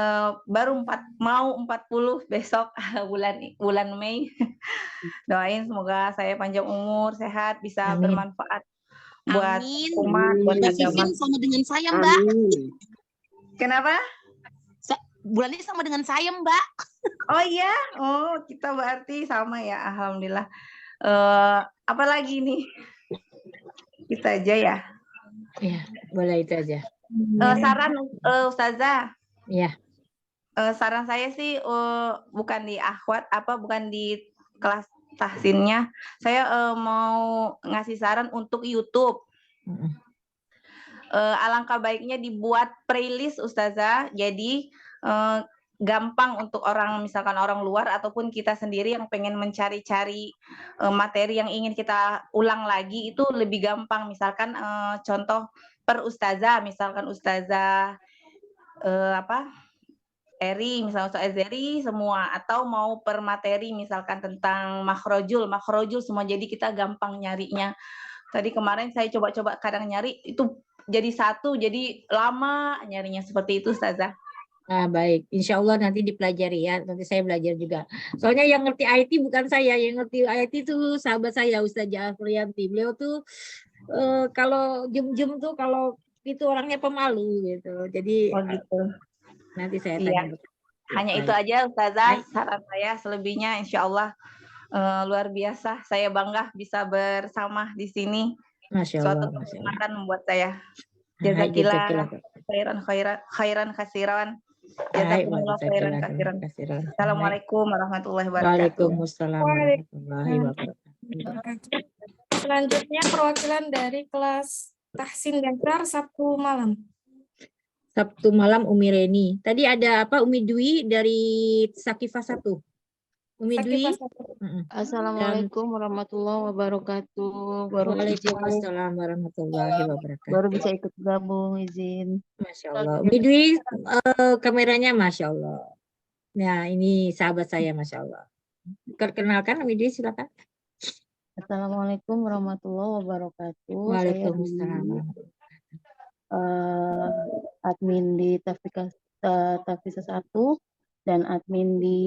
baru mau 40 besok bulan Mei. Doain semoga saya panjang umur, sehat, bisa bermanfaat buat umat, buat agama. Sama dengan saya, Mbak. Kenapa? Bulan ini sama dengan saya, Mbak. Oh iya, kita berarti sama ya, alhamdulillah. Apa lagi nih? Kita aja ya. Ya, boleh itu aja. Saran Ustazah. Iya. Saran saya sih bukan di akhwat, bukan di kelas tahsinnya. Saya mau ngasih saran untuk YouTube. Alangkah baiknya dibuat playlist Ustazah. Jadi gampang untuk misalkan orang luar ataupun kita sendiri yang pengen mencari-cari materi yang ingin kita ulang lagi, itu lebih gampang. Misalkan contoh per ustazah, misalkan ustazah Eri, misalnya Ustazah Eri semua, atau mau per materi misalkan tentang makhrojul semua, jadi kita gampang nyarinya. Tadi kemarin saya coba-coba kadang nyari itu jadi satu, jadi lama nyarinya, seperti itu Ustazah. Nah, baik. Insya Allah nanti dipelajari ya. Nanti saya belajar juga. Soalnya yang ngerti IT bukan saya. Yang ngerti IT itu sahabat saya, Ustazah Afriyanti. Beliau tuh kalau jum-jum tuh kalau itu orangnya pemalu gitu. Jadi gitu. Nanti saya tanya. Hanya itu aja Ustazah, saran saya. Selebihnya insya Allah luar biasa. Saya bangga bisa bersama di sini. Masya Allah. Suatu kehormatan membuat saya. Jazakillah khairan khasiran. Jazakumullah khairan khasiran. Assalamualaikum warahmatullahi wabarakatuh. Waalaikumsalam warahmatullahi wabarakatuh. Selanjutnya perwakilan dari kelas Tahsin Dasar Sabtu malam. Sabtu malam Umi Reni. Tadi ada Umi Dwi dari Sakifah 1. Umi Dwi. Assalamualaikum warahmatullahi wabarakatuh. Waalaikumsalam warahmatullahi wabarakatuh. Baru bisa ikut gabung, izin. Masya Allah. Umi Dwi kameranya Masya Allah. Nah, ini sahabat saya Masya Allah. Perkenalkan Umi Dwi, silakan. Assalamualaikum warahmatullahi wabarakatuh. Waalaikumsalam. Saya admin di Tafisa 1 dan admin di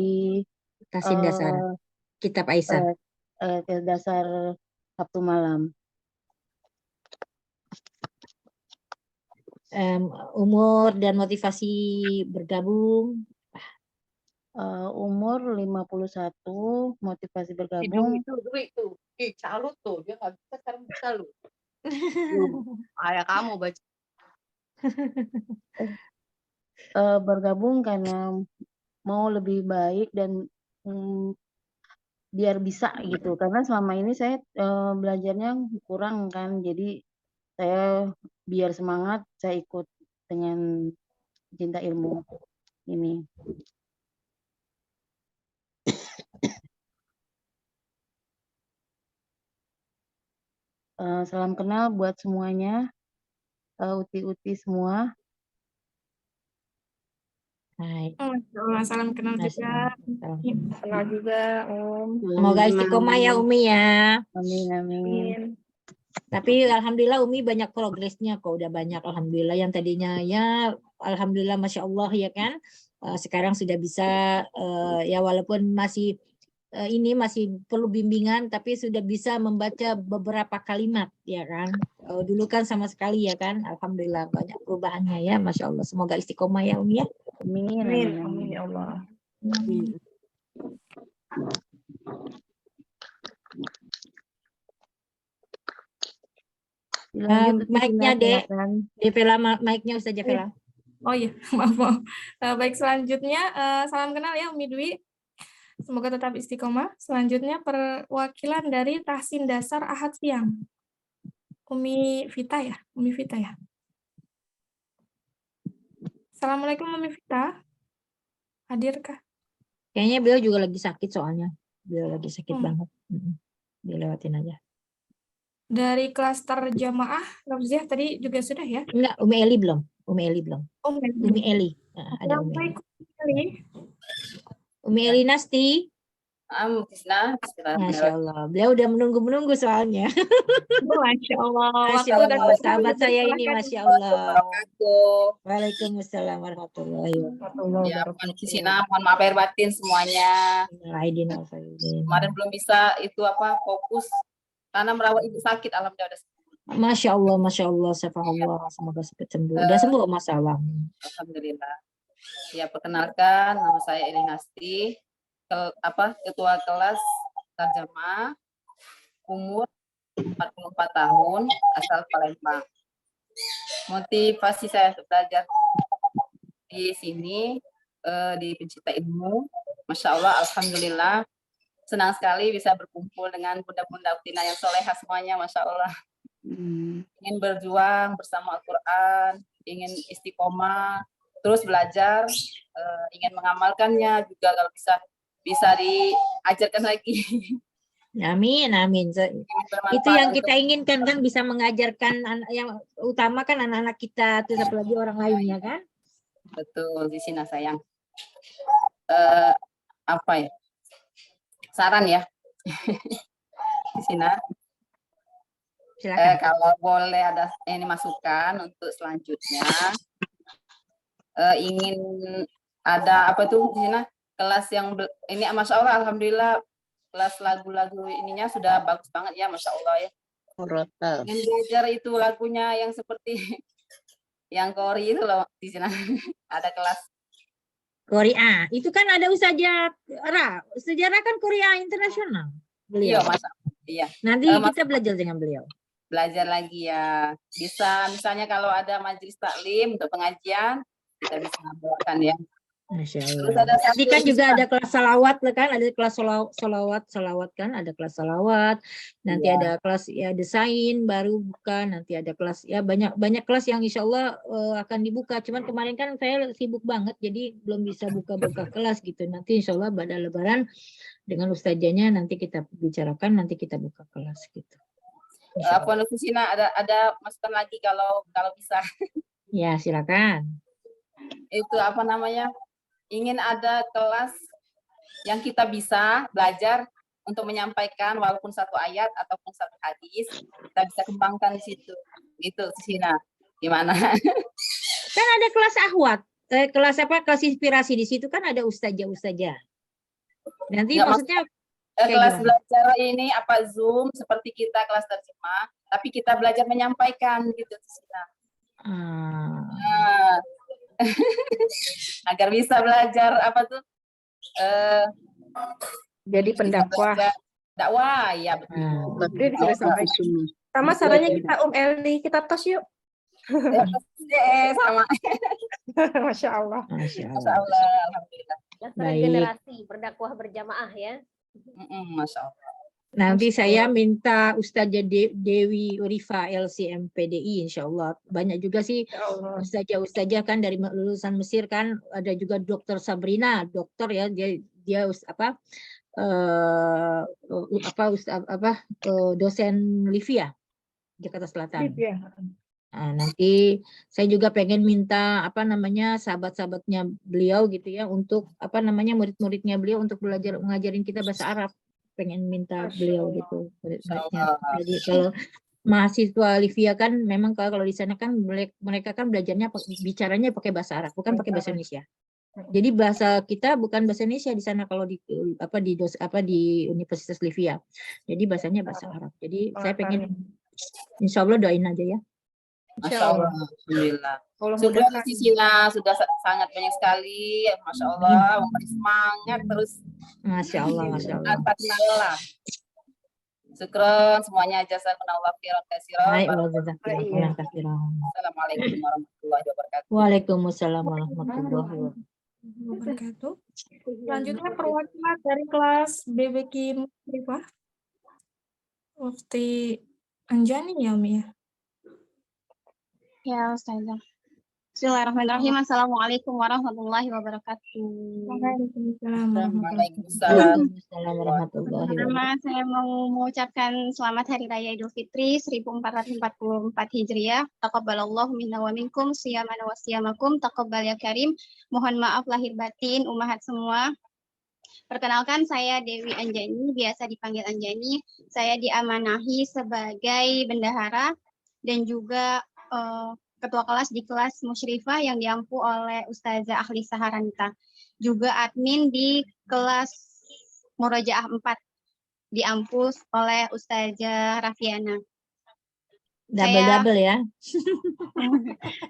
Tahsin Dasar Kitab Aisyah. Dasar Sabtu malam. Umur dan motivasi bergabung. Umur 51, motivasi bergabung. Itu calut tuh, dia nggak bisa sekarang bisa lu. Ayah kamu baca. Bergabung karena mau lebih baik dan biar bisa gitu, karena selama ini saya belajarnya kurang kan, jadi saya biar semangat saya ikut dengan cinta ilmu ini. Salam kenal buat semuanya, uti-uti semua. Hai. Salam kenal juga. Kenal juga, Semoga istiqomah ya Umi ya. Amin, amin. Tapi alhamdulillah Umi banyak progresnya kok, udah banyak alhamdulillah. Yang tadinya ya alhamdulillah Masya Allah ya kan. Sekarang sudah bisa ya walaupun masih ini masih perlu bimbingan, tapi sudah bisa membaca beberapa kalimat, ya kan? Dulu kan sama sekali ya kan, alhamdulillah banyak perubahannya ya, masya Allah. Semoga istiqomah ya Umi ya. Amin, Amin, amin, amin amin. ya Allah. Lanjut Mic-nya Dek, silakan. Vela, mic-nya Ustazah Vela. Oh iya, maaf. Baik, selanjutnya salam kenal ya Umi Dwi. Semoga tetap istiqomah. Selanjutnya perwakilan dari Tahsin Dasar Ahad Siang. Umi Vita ya? Umi Vita ya? Assalamualaikum Umi Vita. Hadirkah? Kayaknya beliau juga lagi sakit soalnya. Beliau lagi sakit Hmm. banget. Dilewatin aja. Dari klaster jamaah, Rabziah tadi juga sudah ya? Enggak, Umi Eli belum. Umi Eli belum. Oh, Umi Eli. Nah, ada Umi Eli. Assalamualaikum. Umi Eli Nasti. Bismillah. Masya Allah. Beliau udah menunggu-menunggu soalnya. Masya Allah. Masya Waktu dan Allah. Sahabat saya ini, Masya Allah. Waalaikumsalam warahmatullahi wabarakatuh. Ya, Sina, mohon maaf lahir batin semuanya. Aidin al-faizin. Kemarin belum bisa fokus karena merawat ibu sakit, alhamdulillah udah sembuh. Masya Allah, syafa'allah. Semoga cepat sembuh. Udah sembuh masalah. Alhamdulillah. Ya, perkenalkan nama saya Eli Nasti, ketua kelas Tarjamah, umur 44 tahun, asal Palembang. Motivasi saya untuk belajar di sini, di Pencinta Ilmu, Masya Allah, alhamdulillah, senang sekali bisa berkumpul dengan bunda-bunda Uktina yang soleha semuanya, Masya Allah. Ingin berjuang bersama Al-Quran, ingin istiqomah, terus belajar, ingin mengamalkannya juga kalau bisa diajarkan lagi. Amin, amin. Itu yang kita inginkan kan, bisa mengajarkan, yang utama kan anak-anak kita, terus apalagi orang lainnya kan. Betul, di sini sayang. Apa ya? Saran ya. Di sini. Silakan. Kalau boleh ada ini masukan untuk selanjutnya, ingin ada apa tuh di sini kelas yang ini, Masya Allah, alhamdulillah kelas lagu-lagu ininya sudah bagus banget ya, Masya Allah ya. Ingin belajar itu lagunya yang seperti yang Kori itu loh di sini. Ada kelas Korea, itu kan ada Ustazah Ra. Ustazah Ra kan Korea internasional. Beliau. Iya, Mas. Iya. Nanti kita belajar dengan beliau. Belajar lagi ya. Bisa misalnya kalau ada majelis taklim untuk pengajian, kita bisa bawakan ya. Masya Terus Allah. ada Nanti kan juga ada kelas salawat kan, ada kelas salawat kan, ada kelas salawat. Nanti Iya. ada kelas ya desain baru buka. Nanti ada kelas ya banyak kelas yang insya Allah akan dibuka. Cuman kemarin kan saya sibuk banget, jadi belum bisa buka kelas gitu. Nanti insya Allah pada Lebaran dengan ustazahnya nanti kita bicarakan, nanti kita buka kelas gitu. Pondok Susina ada masukan lagi kalau bisa. Ya silakan. Itu apa namanya? Ingin ada kelas yang kita bisa belajar untuk menyampaikan walaupun satu ayat ataupun satu hadis, kita bisa kembangkan di situ. Gitu, Susina. Gimana? Kan ada kelas ahwat, kelas kelas inspirasi di situ kan ada ustazah. Nanti Nggak, maksudnya kelas gimana? belajar ini apa Zoom seperti kita kelas terjemah, tapi kita belajar menyampaikan gitu, Susina. Nah, agar bisa belajar apa tuh jadi pendakwah, dakwah ya betul. Sama sarannya kita Eli, kita tos yuk. Sama. Masya Allah. Masya Masya Allah, alhamdulillah. Regenerasi berdakwah berjamaah ya. Masya Allah. Nanti saya minta Ustazah Dewi Urifa LCMPDI, insya Allah. Banyak juga sih ustazah kan dari lulusan Mesir kan. Ada juga Dokter Sabrina, dokter ya, dia dosen Livia Jakarta Selatan. Nah, nanti saya juga pengen minta sahabat-sahabatnya beliau gitu ya, untuk murid-muridnya beliau untuk belajar ngajarin kita bahasa Arab. Pengen minta beliau gitu. Jadi kalau mahasiswa Livia kan memang kalau di sana kan mereka kan belajarnya bicaranya pakai bahasa Arab, bukan pakai bahasa Indonesia. Jadi bahasa kita bukan bahasa Indonesia di sana kalau di di Universitas Livia. Jadi bahasanya bahasa Arab. Jadi saya pengen, insya Allah doain aja ya. Masya Allah, alhamdulillah. Syukur Sis Sina sudah sangat banyak sekali, Masya Allah, memberi semangat terus. Masya Allah, Masya Allah. Alhamdulillah. Syukron semuanya, jazakumullah khairan katsiran. Assalamualaikum warahmatullahi wabarakatuh. Waalaikumsalam warahmatullahi wabarakatuh. Selanjutnya perwakilan dari kelas BBK Musrifah, Mufti Anjani ya, Umi ya? Ya, Ustazah. Bismillahirrahmanirrahim. Assalamualaikum warahmatullahi wabarakatuh. Waalaikumsalam warahmatullahi wabarakatuh. Pertama, saya mau mengucapkan selamat Hari Raya Idul Fitri 1444 Hijriah. Taqabbalallahu minna wa minkum siyamana wa siyamakum. Taqabbal ya karim. Mohon maaf lahir batin umahat semua. Perkenalkan, saya Dewi Anjani, biasa dipanggil Anjani. Saya diamanahi sebagai bendahara dan juga ketua kelas di kelas Musyrifah yang diampu oleh Ustazah Ahli Saharanita. Juga admin di kelas Murojaah 4 diampu oleh Ustazah Rafiana. Double ya.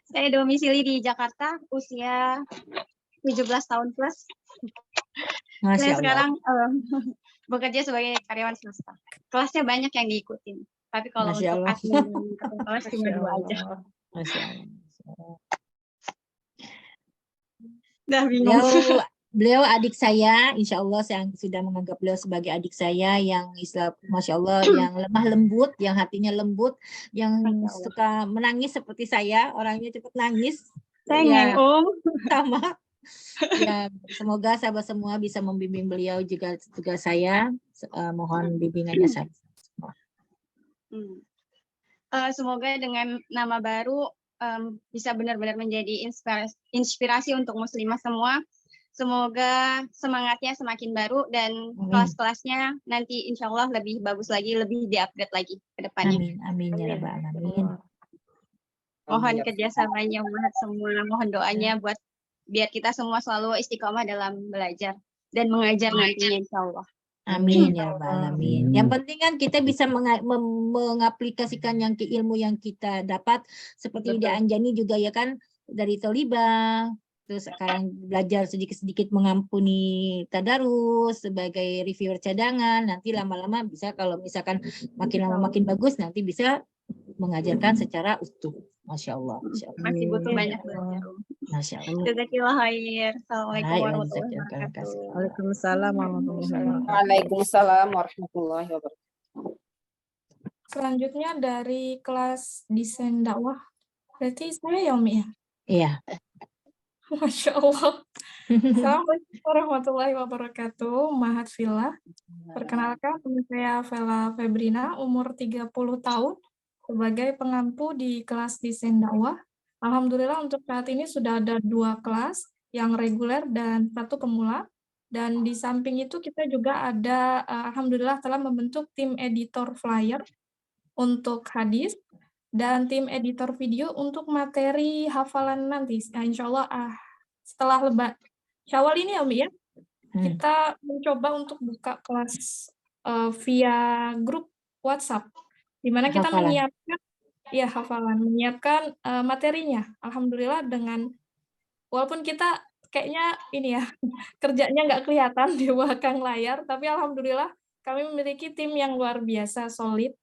Saya domisili di Jakarta, usia 17 tahun plus. Masya Saya Allah. sekarang bekerja sebagai karyawan swasta. Kelasnya banyak yang diikutin. Tapi kalau Masya untuk Allah. admin dan ketua kelas cuma 2 aja. Masya Allah. Udah bingung. Beliau adik saya, insya Allah saya sudah menganggap beliau sebagai adik saya yang Masya Allah, yang lemah lembut, yang hatinya lembut, yang suka menangis seperti saya, orangnya cepat nangis. Sayang, sama. Ya, semoga sahabat semua bisa membimbing beliau juga saya. Mohon bimbingannya saya. Semoga dengan nama baru bisa benar-benar menjadi inspirasi untuk muslimah semua. Semoga semangatnya semakin baru dan kelas-kelasnya nanti insya Allah lebih bagus lagi, lebih di-upgrade lagi ke depannya. Amin, amin ya Rabbal Alamin. Mohon kerjasamanya buat semua, mohon doanya buat biar kita semua selalu istiqomah dalam belajar dan mengajar nantinya insya Allah. Amin ya Rabbal Alamin. Yang penting kan kita bisa mengaplikasikan ilmu yang kita dapat seperti Ida Anjani juga ya kan, dari Tolibah, terus sekarang belajar sedikit-sedikit mengampuni tadarus sebagai reviewer cadangan. Nanti lama-lama bisa kalau misalkan makin lama makin bagus nanti bisa mengajarkan secara utuh. Masya Allah. Masya Allah. Masih butuh banyak belajar. Masya Allah. Jazakillah khair. Assalamualaikum warahmatullahi wabarakatuh. Waalaikumsalam warahmatullahi wabarakatuh. Waalaikumsalam warahmatullahi wabarakatuh. Selanjutnya dari kelas desain dakwah. Berarti saya ya, Umi ya? Iya. Masya Allah. Assalamualaikum warahmatullahi wabarakatuh. Mahat Villa. Perkenalkan, saya Vela Febrina, umur 30 tahun, sebagai pengampu di kelas desain dakwah. Alhamdulillah untuk saat ini sudah ada 2 kelas, yang reguler dan 1 pemula. Dan di samping itu kita juga ada, alhamdulillah telah membentuk tim editor flyer untuk hadis, dan tim editor video untuk materi hafalan nanti. Nah, insya Allah setelah Syawal ini ya, Umi ya, kita mencoba untuk buka kelas via grup WhatsApp, di mana kita menyiapkan menyiapkan materinya. Alhamdulillah dengan walaupun kita kayaknya ini ya kerjanya nggak kelihatan di belakang layar, tapi alhamdulillah kami memiliki tim yang luar biasa solid,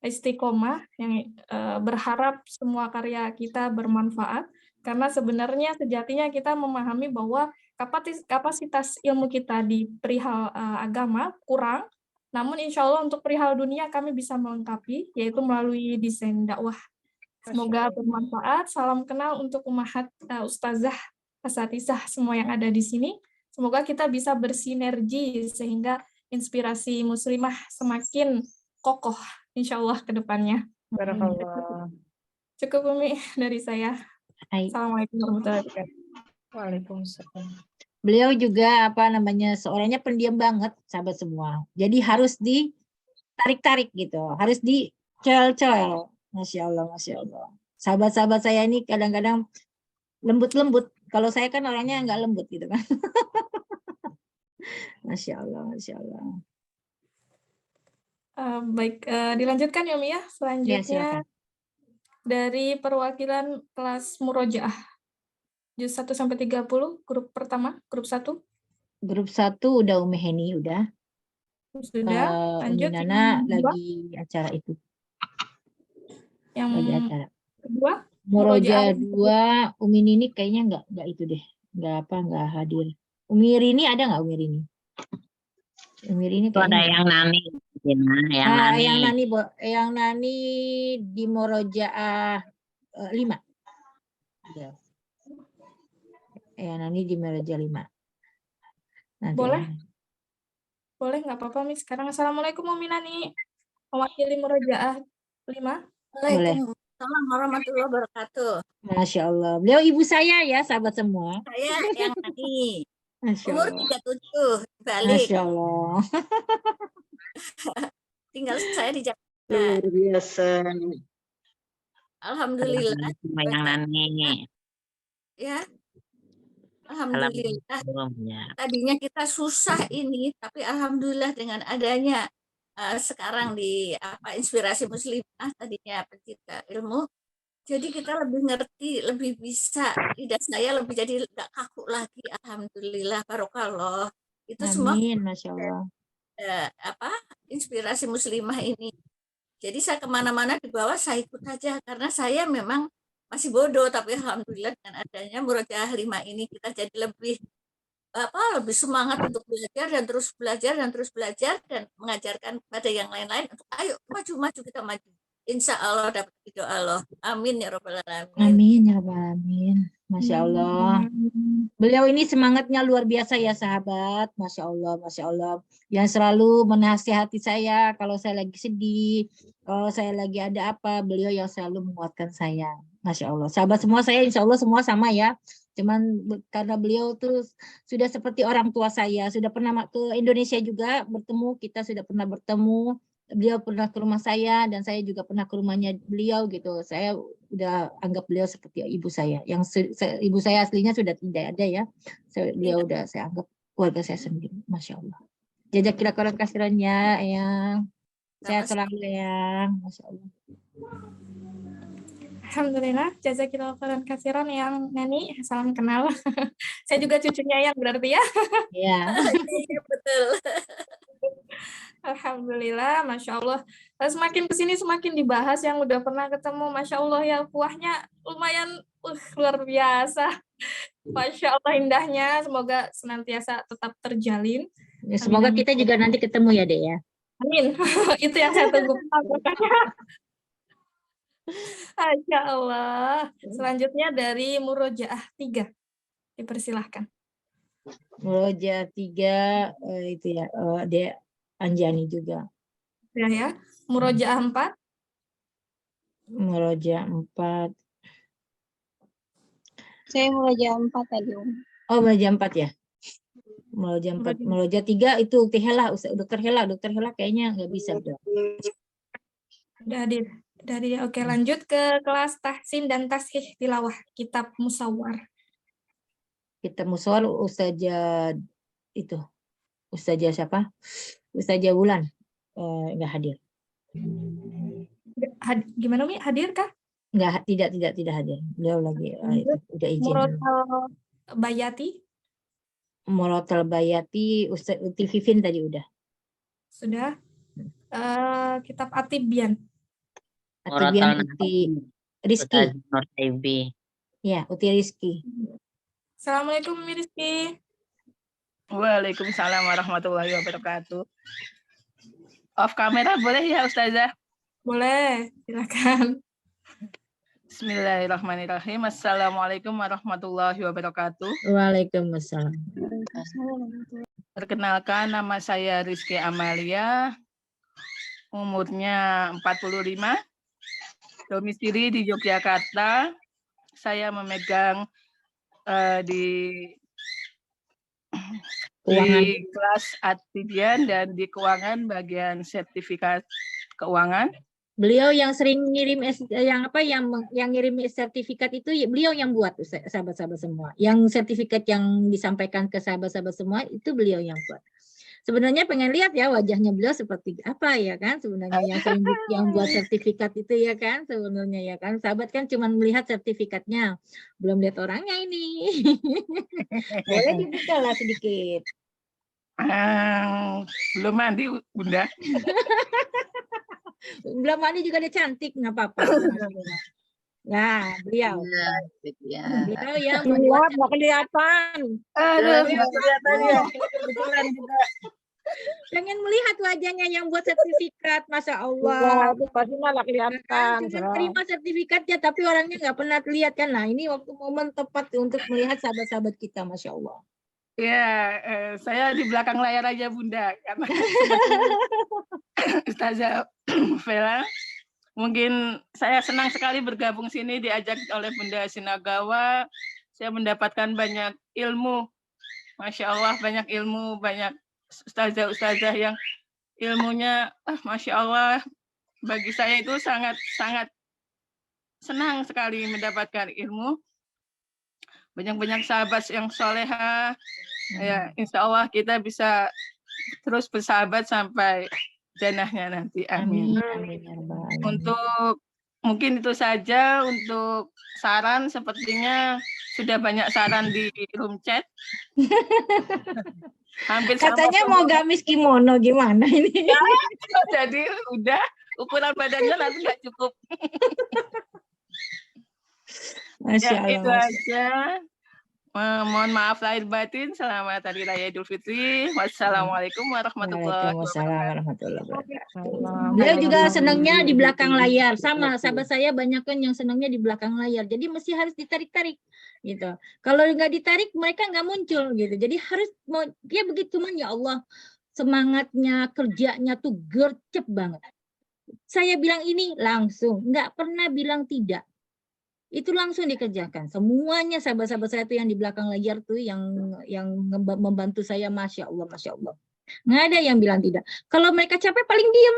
istiqomah, yang berharap semua karya kita bermanfaat, karena sebenarnya sejatinya kita memahami bahwa kapasitas ilmu kita di perihal agama kurang, namun insya Allah untuk perihal dunia kami bisa melengkapi, yaitu melalui desain dakwah. Semoga bermanfaat. Salam kenal untuk umahat ustazah, asatizah semua yang ada di sini. Semoga kita bisa bersinergi sehingga inspirasi muslimah semakin kokoh insya Allah ke depannya. Barakallah. Cukup Umi dari saya. Assalamualaikum warahmatullahi wabarakatuh. Waalaikumsalam. Beliau juga seorangnya pendiam banget sahabat semua. Jadi harus ditarik-tarik gitu, harus dicel-cel. Masya Allah, Masya Allah. Sahabat-sahabat saya ini kadang-kadang lembut-lembut, Kalau saya kan orangnya nggak lembut gitu kan. Masya Allah, Masya Allah. Baik, dilanjutkan ya Umi ya. Ya, Selanjutnya silakan. dari perwakilan kelas Murojaah. Juz 1 sampai 30, grup pertama, grup 1. Grup 1 udah Umi Heni, udah. Sudah, Umi lanjut Nana yang kedua. lagi acara itu. Yang Lagi acara. kedua, Murojaah Murojaah 2, Umi Nini kayaknya nggak itu deh. Nggak hadir. Umi Rini ada nggak Umi Rini? Umi Rini Itu ada kayaknya yang Nani, Tina, yang Nani. yang Nani di Murojaah 5. Ya. Nani di Murojaah 5. Nanti boleh? ya. Boleh, nggak apa-apa, Mi. Sekarang Assalamualaikum, Umi Nani. Mewakili Murojaah 5. Boleh. Waalaikumsalam warahmatullahi wabarakatuh. Masya Allah. Beliau ibu saya ya, sahabat semua. Saya yang Nani. Masya Umur Allah. 37, balik. Masya Allah. Tinggal saya di Jakarta. Luar biasa. Alhamdulillah. Sama yang Nani. Ya. Alhamdulillah. Ya. Tadinya kita susah ini, tapi alhamdulillah dengan adanya sekarang di inspirasi muslimah, tadinya pencipta ilmu, jadi kita lebih ngerti, lebih bisa, lidah saya lebih jadi nggak kaku lagi. Alhamdulillah, barokallah. Itu semua Amin, Masya Allah. Inspirasi muslimah ini. Jadi saya kemana-mana di bawah saya ikut aja, karena saya memang masih bodoh, tapi alhamdulillah dengan adanya Murojaah 5 ini kita jadi lebih semangat untuk belajar dan terus belajar dan mengajarkan pada yang lain-lain untuk ayo maju kita maju. Insya Allah dapat ridho Allah. Amin ya Rabbal Alamin. Amin ya Rabbal Alamin. Masya Allah. Beliau ini semangatnya luar biasa ya sahabat. Masya Allah, Masya Allah. Yang selalu menasihati saya kalau saya lagi sedih, kalau saya lagi ada apa, beliau yang selalu menguatkan saya. Masya Allah. Sahabat semua saya insya Allah semua sama ya. Cuman karena beliau tuh sudah seperti orang tua saya, sudah pernah ke Indonesia juga bertemu, kita sudah pernah bertemu. Beliau pernah ke rumah saya dan saya juga pernah ke rumahnya beliau gitu. Saya udah anggap beliau seperti ibu saya. Yang ibu saya aslinya sudah tidak ada ya. Beliau udah saya anggap keluarga saya sendiri. Masya Allah. Jazakillah khairan kasirannya yang sehat selalu ya. Masya Allah. Alhamdulillah, jazakillah khairan kasiran yang Nani, salam kenal. Saya juga cucunya yang berarti ya. Iya. Betul. Alhamdulillah, Masya Allah. Semakin kesini semakin dibahas yang udah pernah ketemu. Masya Allah ya, kuahnya lumayan luar biasa. Masya Allah indahnya, semoga senantiasa tetap terjalin. Ya, semoga kita juga nanti ketemu ya Dek ya. Amin. Itu yang saya tunggu. Masya Allah. Selanjutnya dari Murojaah 3. Dipersilahkan. Murojaah 3 itu ya, dia Anjani juga. Ya. Murojaah 4. Murojaah 4. Saya Murojaah 4 tadi. Oh, Murojaah 4 ya. Murojaah 4. Murojaah 3 itu Dokter Hela kayaknya nggak bisa udah. Udah hadir. Oke, lanjut ke kelas tahsin dan tashih tilawah kitab musawwar. Kitab musawwar Ustazah itu. Ustazah siapa? Ustazah Wulan nggak hadir. Gimana Mi? Hadir kah? Nggak, tidak hadir. Beliau lagi udah izin. Murotal Bayati. Murotal Bayati, Ustaz Uti Vivin tadi udah. Sudah. Kitab Atibyan. Atibyan Uti Rizki. Ya, Uti Rizki. Assalamualaikum Rizki. Waalaikumsalam warahmatullahi wabarakatuh. Off kamera boleh ya Ustazah? Boleh, silakan. Bismillahirrahmanirrahim. Assalamualaikum warahmatullahi wabarakatuh. Waalaikumsalam. Perkenalkan, nama saya Rizky Amalia, umurnya 45, domisili di Yogyakarta. Saya memegang di kelas Atibyan dan di keuangan bagian sertifikat keuangan. Beliau yang sering ngirim yang ngirim sertifikat itu beliau yang buat sahabat-sahabat semua. Yang sertifikat yang disampaikan ke sahabat-sahabat semua itu beliau yang buat. Sebenarnya pengen lihat ya wajahnya beliau seperti apa ya kan sebenarnya yang buat sertifikat itu ya kan sebenarnya ya kan. Sahabat kan cuma melihat sertifikatnya, belum lihat orangnya ini. Boleh dibuka lah sedikit. Belum mandi Bunda. Belum mandi juga dia cantik, nggak apa-apa. Nah, beliau. Beliau yang membuat nggak kelihatan. Aduh, nggak kelihatan ya. Kebetulan juga. Pengen melihat wajahnya yang buat sertifikat, Masya Allah. Itu pasti nggak kelihatan. Cuma terima sertifikatnya, tapi orangnya nggak pernah lihat kan. Nah, ini waktu momen tepat untuk melihat sahabat-sahabat kita, Masya Allah. Ya, saya di belakang layar aja Bunda, karena Ustazah Vela. Mungkin saya senang sekali bergabung sini diajak oleh Bunda Sinagawa. Saya mendapatkan banyak ilmu, Masya Allah, banyak ilmu, banyak ustazah-ustazah yang ilmunya, Masya Allah, bagi saya itu sangat senang sekali mendapatkan ilmu. Banyak-banyak sahabat yang soleha, ya Insya Allah kita bisa terus bersahabat sampai jannahnya nanti. Amin. Untuk mungkin itu saja untuk saran, sepertinya sudah banyak saran di room chat. Hampir katanya mau gamis kimono gimana ini? Ya, jadi udah ukuran badannya nanti nggak cukup. Masya Ya, Allah, itu aja. Mohon maaf lahir batin. Selamat Hari Raya Idul Fitri. Wassalamualaikum warahmatullahi wabarakatuh. Beliau juga senangnya di belakang layar. Sama sahabat saya banyak kan yang senangnya di belakang layar. Jadi mesti harus ditarik-tarik gitu. Kalau nggak ditarik mereka nggak muncul gitu. Jadi harus dia begitu ya Allah, semangatnya kerjanya tuh gercep banget. Saya bilang ini langsung, nggak pernah bilang tidak. Itu langsung dikerjakan. Semuanya sahabat-sahabat saya tuh yang di belakang layar tuh yang membantu saya, Masya Allah, Masya Allah. Nggak ada yang bilang tidak. Kalau mereka capek paling diem.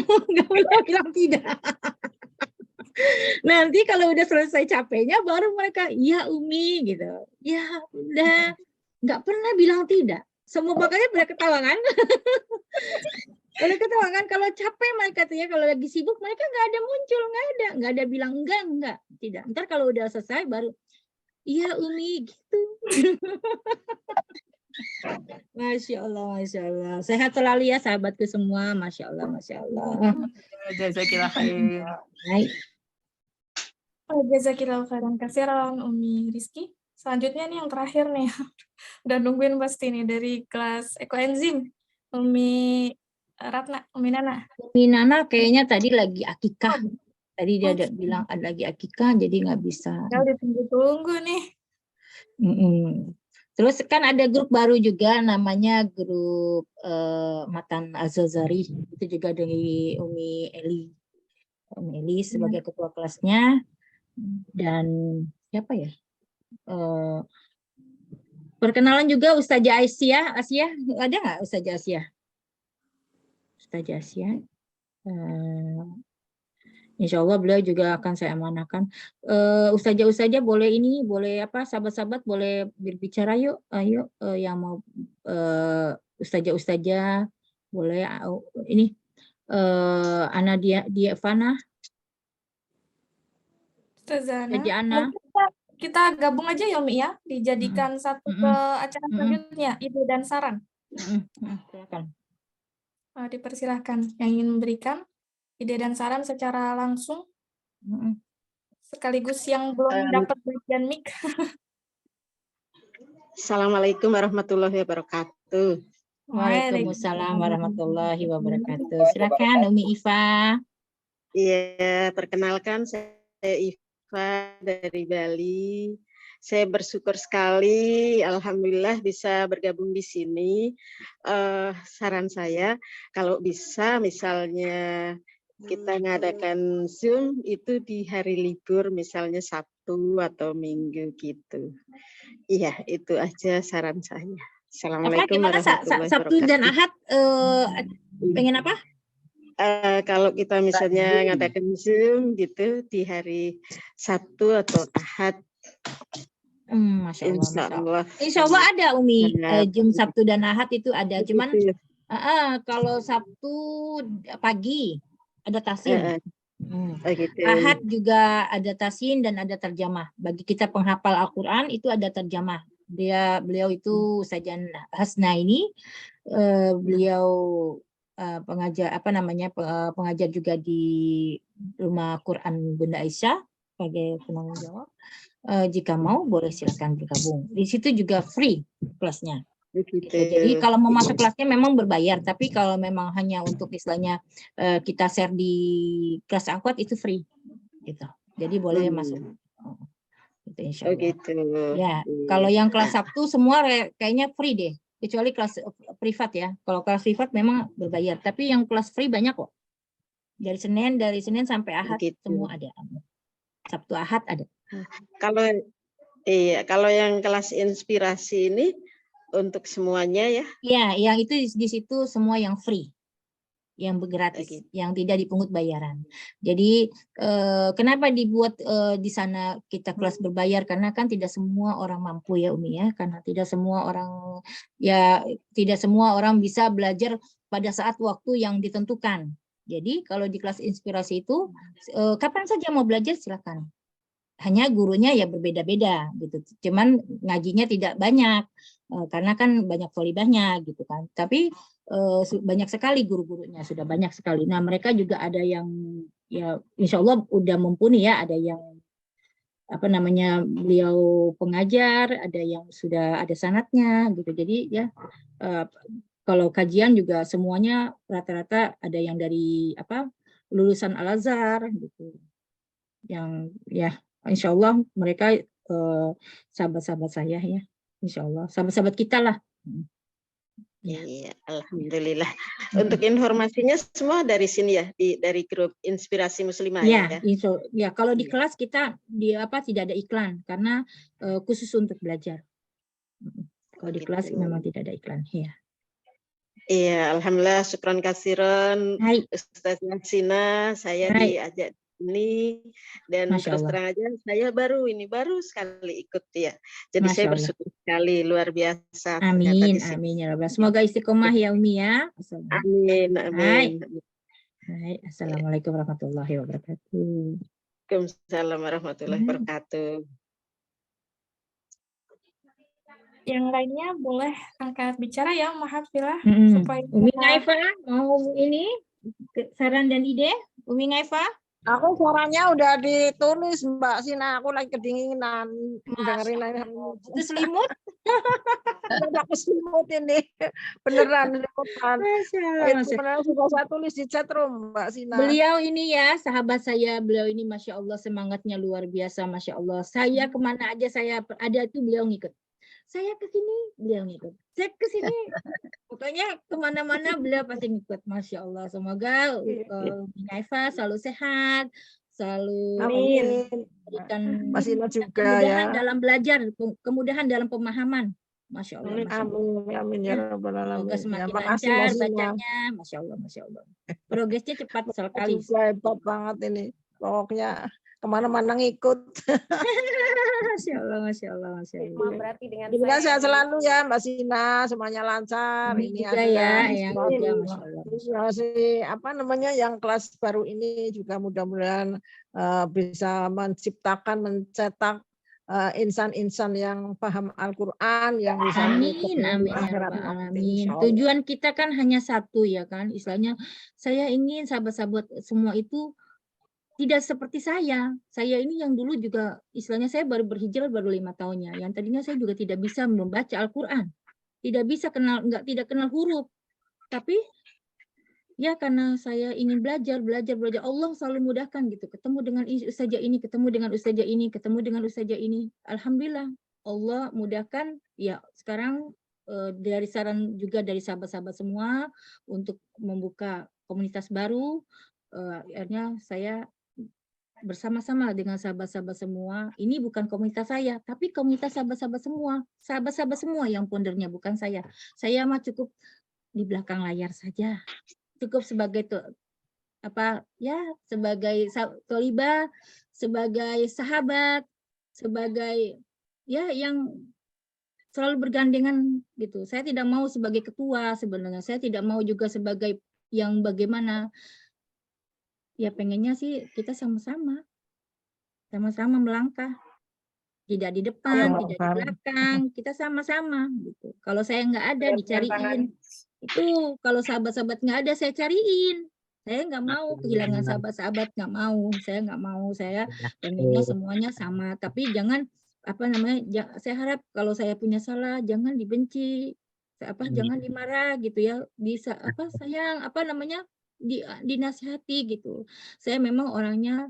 Nggak pernah bilang tidak. Nanti kalau udah selesai capeknya baru mereka, ya Umi gitu. Ya udah. Nggak pernah bilang tidak. Semua makanya pada ketawa kan. Kalau ketawa kan, kalau capek mereka tuh ya, kalau lagi sibuk mereka nggak ada muncul, nggak ada bilang enggak, tidak. Ntar kalau udah selesai baru, iya Umi gitu. Masya Allah, Masya Allah. Sehat selalu ya sahabatku semua, Masya Allah, Masya Allah. Jazakillah khair. Baik. Jazakillah khairan katsiran Umi Rizky. Selanjutnya nih yang terakhir nih. Udah nungguin pasti nih dari kelas ekoenzim. Umi Ratna, Umi Nana. Umi Nana kayaknya tadi lagi akikah. Tadi dia ada bilang ada lagi akikah, jadi nggak bisa. Ya ditunggu-tunggu nih. Terus kan ada grup baru juga namanya grup Matan Azazari. Itu juga dari Umi Eli. Umi Eli sebagai ketua kelasnya. Dan siapa ya? Perkenalan juga Ustazah Asia. Ada nggak Ustazah Asia? Ustazah Asia. Insya Allah beliau juga akan saya amanahkan. Ustazah boleh sahabat-sahabat boleh berbicara yuk, ayo yang mau Ustazah boleh ini Ana Diavana. Ustazah Ana. Kita gabung aja ya Umi ya, dijadikan satu ke acara selanjutnya, ide dan saran. Silakan. Dipersilahkan yang ingin memberikan ide dan saran secara langsung, sekaligus yang belum dapat bagian mic. Assalamualaikum warahmatullahi wabarakatuh. Waalaikumsalam warahmatullahi wabarakatuh. Silakan Umi Iva. Iya, perkenalkan saya Iva dari Bali. Saya bersyukur sekali, alhamdulillah bisa bergabung di sini. Saran saya, kalau bisa misalnya kita ngadakan Zoom itu di hari libur, misalnya Sabtu atau Minggu gitu. Iya, itu aja saran saya. Assalamualaikum warahmatullahi wabarakatuh. Sabtu dan Ahad pengen apa? kalau kita misalnya ngadakan Zoom gitu di hari Sabtu atau Ahad, Masya Allah, Insya Masya Allah. Allah. Insya Allah ada Umi, Nah, Jum, Sabtu dan Ahad itu ada. Cuman begitu. kalau Sabtu pagi ada tasin. Gitu. Ahad juga ada tasin dan ada terjemah. Bagi kita penghafal Al-Quran itu ada terjemah. Beliau itu Sajan Hasna ini, beliau pengajar pengajar juga di Rumah Quran Bunda Aisyah sebagai penanggung jawab. Jika mau boleh silakan bergabung. Di situ juga free kelasnya. Gitu. Jadi kalau mau masuk kelasnya memang berbayar, tapi kalau memang hanya untuk istilahnya kita share di kelas angkot itu free, gitu. Jadi boleh masuk. Gitu, insya Allah. Gitu. Ya, kalau yang kelas Sabtu semua kayaknya free deh, kecuali kelas privat ya. Kalau kelas privat memang berbayar, tapi yang kelas free banyak kok. Dari Senin sampai Ahad semua ada. Sabtu Ahad ada. Kalau yang kelas inspirasi ini untuk semuanya ya? Ya, yang itu di situ semua yang free, yang gratis, yang tidak dipungut bayaran. Jadi kenapa dibuat di sana kita kelas berbayar? Karena kan tidak semua orang mampu ya Umi ya, karena tidak semua orang bisa belajar pada saat waktu yang ditentukan. Jadi kalau di kelas inspirasi itu kapan saja mau belajar silakan. Hanya gurunya ya berbeda-beda gitu. Cuman ngajinya tidak banyak karena kan banyak volibahnya gitu kan. Tapi banyak sekali guru-gurunya, sudah banyak sekali. Nah, mereka juga ada yang ya insya Allah udah mumpuni ya, ada yang beliau pengajar, ada yang sudah ada sanatnya gitu. Jadi ya kalau kajian juga semuanya rata-rata ada yang dari lulusan Al-Azhar gitu. Yang ya insya Allah mereka sahabat-sahabat saya ya, insya Allah sahabat-sahabat kita lah. Iya, alhamdulillah. Untuk informasinya semua dari sini ya, dari grup Inspirasi Muslimah ya. Ya, kalau di kelas kita tidak ada iklan karena khusus untuk belajar. Kalau di kelas memang tidak ada iklan. Ya. Iya, alhamdulillah, syukran kasiran Ustaz Sina, saya diajak ini dan terus terang aja saya baru sekali ikut ya. Jadi saya bersyukur sekali, luar biasa. Amin, amin ya Rabbal. Semoga istiqomah ya Umi ya. Amin, amin. Hai. Assalamualaikum warahmatullahi wabarakatuh. Waalaikumsalam warahmatullahi wabarakatuh. Yang lainnya boleh angkat bicara ya, Mahafizah, supaya Umi Ngaifa mau ini saran dan ide, Umi Ngaifa? Aku suaranya udah ditulis Mbak Sina, aku lagi kedinginan dengerin itu selimut. Udah keselimut ini beneran selimutan. Itu beneran sudah saya tulis di chat room Mbak Sina. Beliau ini ya sahabat saya, beliau ini Masya Allah semangatnya luar biasa, Masya Allah. Saya kemana aja saya ada itu beliau ngikut. Saya ke sini beliau ngikut. Saya ke sini. Pokoknya kemana-mana beliau pasti ngikut. Masya Allah. Semoga Ngaifa selalu sehat, selalu berikan kemudahan dalam belajar, kemudahan dalam pemahaman. Masya Allah. Amin ya Rabbal Alamin. Semoga semakin lancar bacanya. Masya Allah, Masya Allah. Progresnya cepat sekali. Hebat banget ini. Pokoknya kemana-mana ngikut. Masya Allah, Masya Allah, Masya Allah. Berarti dengan saya selalu ya Mbak Sina, semuanya lancar. Ini juga ada yang Masya Allah. Yang kelas baru ini juga mudah-mudahan bisa mencetak insan-insan yang paham Al-Quran, yang bisa Amin. Tujuan kita kan hanya satu ya kan, istilahnya saya ingin sahabat-sahabat semua itu tidak seperti saya. Saya ini yang dulu juga istilahnya saya baru berhijrah baru 5 tahunnya. Yang tadinya saya juga tidak bisa membaca Al-Quran. Tidak bisa tidak kenal huruf. Tapi ya karena saya ingin belajar. Allah selalu mudahkan gitu. Ketemu dengan ustazah ini, ketemu dengan ustazah ini, ketemu dengan ustazah ini. Alhamdulillah Allah mudahkan. Ya sekarang dari saran juga dari sahabat-sahabat semua untuk membuka komunitas baru. Akhirnya saya bersama-sama dengan sahabat-sahabat semua. Ini bukan komunitas saya, tapi komunitas sahabat-sahabat semua. Sahabat-sahabat semua yang foundernya, bukan saya. Saya mah cukup di belakang layar saja. Cukup sebagai sebagai thalibah, sebagai sahabat, sebagai yang selalu bergandengan gitu. Saya tidak mau sebagai ketua sebenarnya. Saya tidak mau juga sebagai yang bagaimana. Ya pengennya sih kita sama-sama melangkah. Tidak di depan, tidak di belakang, kita sama-sama gitu. Kalau saya nggak ada dicariin. Itu kalau sahabat-sahabat nggak ada saya cariin. Saya nggak mau kehilangan sahabat-sahabat, nggak mau. Saya nggak mau. Saya pengennya semuanya sama. Tapi jangan saya harap kalau saya punya salah jangan dibenci, jangan dimarah gitu ya, bisa sayang dinasihati gitu. Saya memang orangnya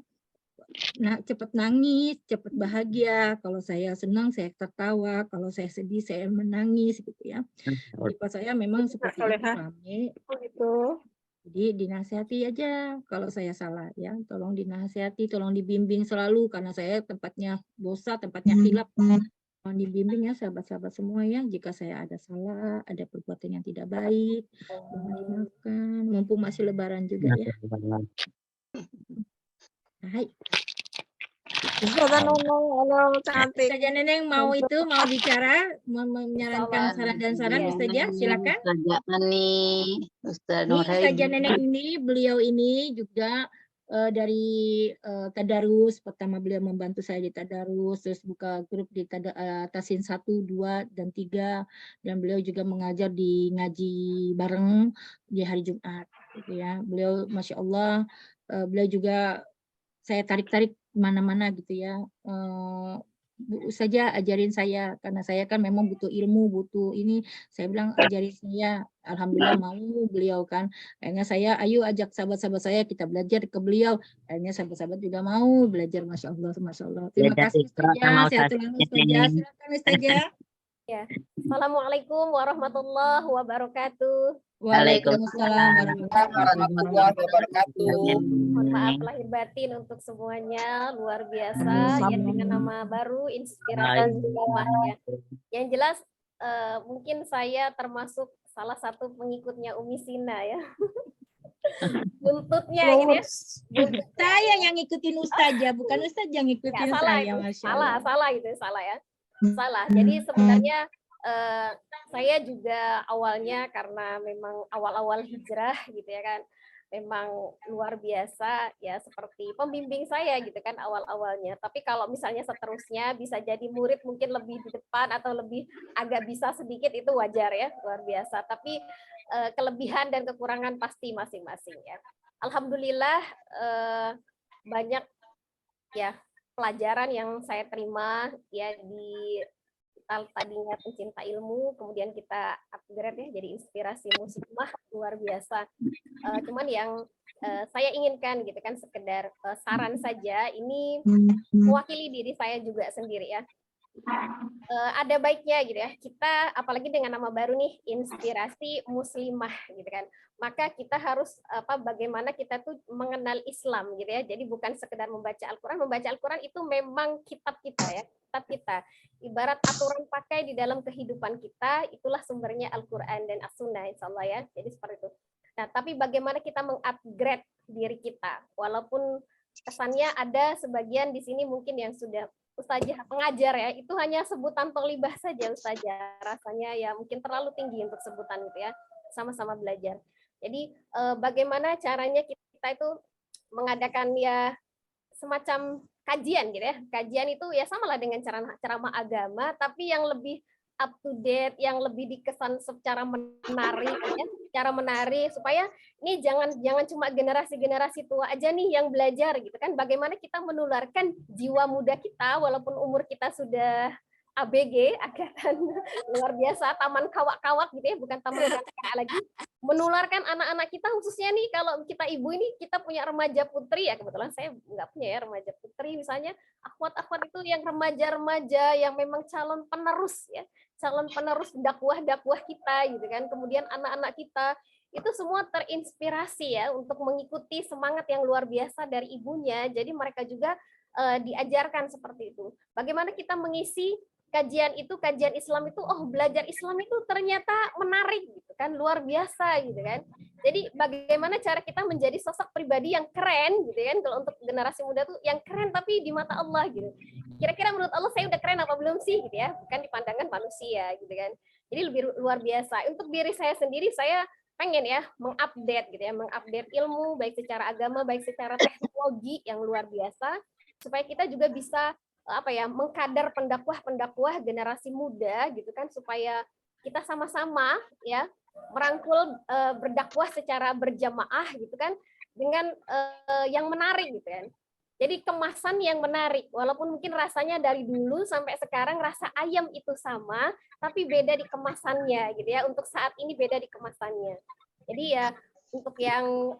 cepat nangis, cepat bahagia. Kalau saya senang saya tertawa, kalau saya sedih saya menangis gitu ya. Sifat saya memang seperti itu, Rame. Jadi dinasihati aja kalau saya salah ya, tolong dinasihati, tolong dibimbing selalu karena saya tempatnya dosa, tempatnya khilaf. Tolong dibimbing ya sahabat-sahabat semua ya, jika saya ada salah, ada perbuatan yang tidak baik, mohon dimaafkan. Mumpung masih lebaran juga ya. Hai. Ustazah Neneng, halo cantik. Ustazah Neneng mau bicara, mau menyarankan saran dan saran, Ustazah, silakan. Ustazah Ani, Ustazah Nurhaydi. Ustazah Neneng beliau ini juga dari Tadarus. Pertama beliau membantu saya di Tadarus, terus buka grup di Tasin 1, 2, dan 3, dan beliau juga mengajar di ngaji bareng di hari Jumat gitu ya. Beliau Masya Allah, beliau juga saya tarik-tarik mana-mana gitu ya. Saja ajarin saya karena saya kan memang butuh ilmu, butuh ini. Saya bilang ajarin saya, alhamdulillah mau beliau kan. Akhirnya saya ayo ajak sahabat-sahabat saya kita belajar ke beliau. Akhirnya sahabat-sahabat juga mau belajar, Masya Allah, Masya Allah. Terima kasih Ustazah, sehat selalu Ustazah. Silakan Ustazah. Ya. Assalamualaikum warahmatullahi wabarakatuh. Waalaikumsalam warahmatullahi wabarakatuh. Mohon maaf lahir batin untuk semuanya, luar biasa ya, dengan nama baru Inspirasi Muslimah ya. Yang jelas mungkin saya termasuk salah satu pengikutnya Umi Sina ya. Buntutnya gitu ya. Saya yang ngikutin Ustazah, bukan Ustazah yang ngikutin saya, Masya Allah. Salah gitu, salah ya. Salah. Jadi sebenarnya saya juga awalnya karena memang awal-awal hijrah gitu ya kan, memang luar biasa ya seperti pembimbing saya gitu kan awal-awalnya. Tapi kalau misalnya seterusnya bisa jadi murid mungkin lebih di depan atau lebih agak bisa sedikit itu wajar ya, luar biasa. Tapi kelebihan dan kekurangan pasti masing-masing ya. Alhamdulillah banyak ya pelajaran yang saya terima ya di tadinya pencinta ilmu, kemudian kita upgrade ya jadi Inspirasi Muslimah, luar biasa. Cuman yang saya inginkan gitu kan sekedar saran saja, ini mewakili diri saya juga sendiri ya. Ada baiknya gitu ya kita, apalagi dengan nama baru nih Inspirasi Muslimah gitu kan, maka kita harus bagaimana kita tuh mengenal Islam gitu ya. Jadi bukan sekedar membaca Al-Quran itu memang kitab kita ya, kitab kita ibarat aturan pakai di dalam kehidupan kita, itulah sumbernya Al-Quran dan As-Sunnah insyaallah ya. Jadi seperti itu. Nah tapi bagaimana kita mengupgrade diri kita, walaupun kesannya ada sebagian di sini mungkin yang sudah Ustazah pengajar ya, itu hanya sebutan thalibah saja Ustazah, rasanya ya mungkin terlalu tinggi untuk sebutan gitu ya, sama-sama belajar. Jadi bagaimana caranya kita itu mengadakan ya semacam kajian gitu ya, kajian itu ya samalah dengan ceramah agama, tapi yang lebih up to date, yang lebih dikesan secara menarik ya, cara menarik supaya ini jangan cuma generasi tua aja nih yang belajar gitu kan. Bagaimana kita menularkan jiwa muda kita walaupun umur kita sudah ABG, angkatan luar biasa, taman kawak-kawak gitu ya, bukan taman kanak-kanak lagi. Menularkan anak-anak kita, khususnya nih kalau kita ibu ini, kita punya remaja putri ya, kebetulan saya nggak punya ya remaja putri misalnya, akhwat-akhwat itu yang remaja-remaja yang memang calon penerus ya, calon penerus dakwah-dakwah kita gitu kan. Kemudian anak-anak kita itu semua terinspirasi ya untuk mengikuti semangat yang luar biasa dari ibunya. Jadi mereka juga diajarkan seperti itu. Bagaimana kita mengisi kajian Islam itu, oh belajar Islam itu ternyata menarik gitu kan, luar biasa gitu kan. Jadi bagaimana cara kita menjadi sosok pribadi yang keren gitu kan, kalau untuk generasi muda tuh yang keren tapi di mata Allah gitu. Kira-kira menurut Allah saya udah keren apa belum sih gitu ya, bukan di pandangan manusia gitu kan. Jadi lebih luar biasa. Untuk diri saya sendiri, saya pengen ya mengupdate gitu ya, mengupdate ilmu baik secara agama, baik secara teknologi yang luar biasa, supaya kita juga bisa apa ya, mengkader pendakwah generasi muda gitu kan, supaya kita sama-sama ya merangkul berdakwah secara berjamaah gitu kan, dengan yang menarik gitu kan. Jadi kemasan yang menarik, walaupun mungkin rasanya dari dulu sampai sekarang rasa ayam itu sama, tapi beda di kemasannya gitu ya. Untuk saat ini beda di kemasannya. Jadi ya untuk yang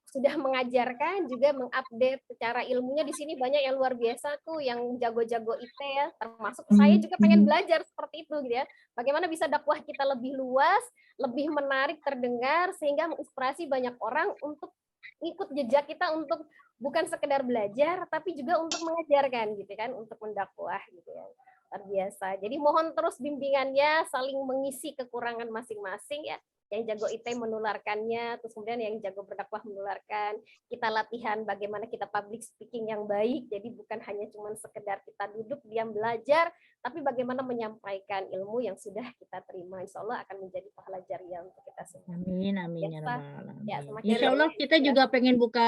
sudah mengajarkan juga mengupdate secara ilmunya, di sini banyak yang luar biasa tuh, yang jago-jago IT ya, termasuk saya juga pengen belajar seperti itu gitu ya. Bagaimana bisa dakwah kita lebih luas, lebih menarik terdengar, sehingga menginspirasi banyak orang untuk ikut jejak kita, untuk bukan sekedar belajar tapi juga untuk mengajarkan gitu kan, untuk mendakwah gitu ya. Luar biasa. Jadi mohon terus bimbingannya, saling mengisi kekurangan masing-masing ya. Yang jago IT menularkannya, terus kemudian yang jago berdakwah menularkan. Kita latihan bagaimana kita public speaking yang baik, jadi bukan hanya cuma sekedar kita duduk diam belajar, tapi bagaimana menyampaikan ilmu yang sudah kita terima. Insya Allah akan menjadi pahala jariah untuk kita semua. Amin, amin ya Biasa. Rabbal Alamin. Ya, semakin Insya Allah kita ya. juga pengen buka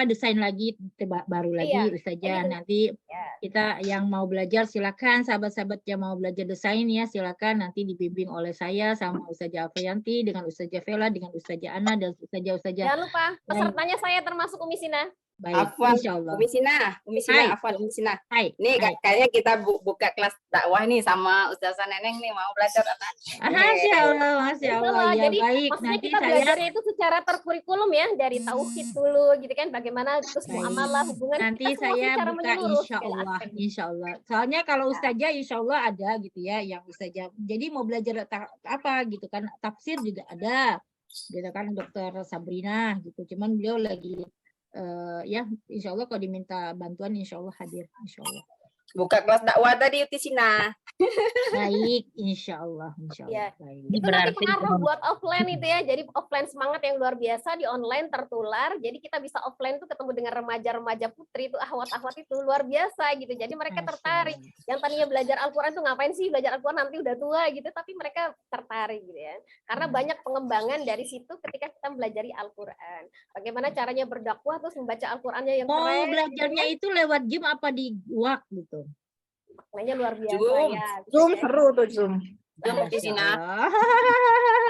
desain lagi baru lagi Iya, Ustazah. ini Nanti kita yang mau belajar silakan, sahabat-sahabat yang mau belajar desain ya silakan, nanti dibimbing oleh saya sama Ustazah Afriyanti, dengan Ustazah Vela, dengan Ustazah Ana, dan Ustazah Jangan lupa pesertanya saya termasuk Umi Sina. Baik, Afwan, insya Allah. Umi Sina, Hai. Afwan, Umi Sina. Hai. Nih kayaknya kita buka kelas dakwah nih sama Ustazah Neneng nih, mau belajar apa? Masya Allah, Masya Allah. Ya Jadi baik, maksudnya nanti kita saya belajarnya itu secara terkurikulum ya, dari tauhid dulu gitu kan, bagaimana terus muamalah, hubungan nanti kita semua saya secara buka menyeluruh insya segala Allah, aspek. insya Allah. Soalnya kalau Ustazah insya Allah ada gitu ya, yang Ustazah. Jadi mau belajar apa gitu kan, tafsir juga ada, gitu kan, Dokter Sabrina gitu. Cuman beliau lagi ya insya Allah kalau diminta bantuan insya Allah hadir, insya Allah. Buka kelas dakwah tadi Uti Sina. Baik, insya Allah, insya Ya, Allah. Baik. itu nanti pengaruh buat offline itu ya. Jadi offline semangat yang luar biasa, di online tertular. Jadi kita bisa offline tuh ketemu dengan remaja-remaja putri itu, ahwat-ahwat itu luar biasa gitu. Jadi mereka tertarik. Yang tadinya belajar Al-Quran tuh ngapain sih belajar Al-Quran, nanti udah tua gitu. Tapi mereka tertarik gitu ya. Karena banyak pengembangan dari situ ketika kita belajari Al-Quran. Bagaimana caranya berdakwah terus membaca Al-Qurannya yang Mau keren. belajarnya itu lewat Zoom apa di WAK gitu? Maknanya luar biasa Zoom. ya. Zoom seru tuh Zoom. Zoom Uti Sina.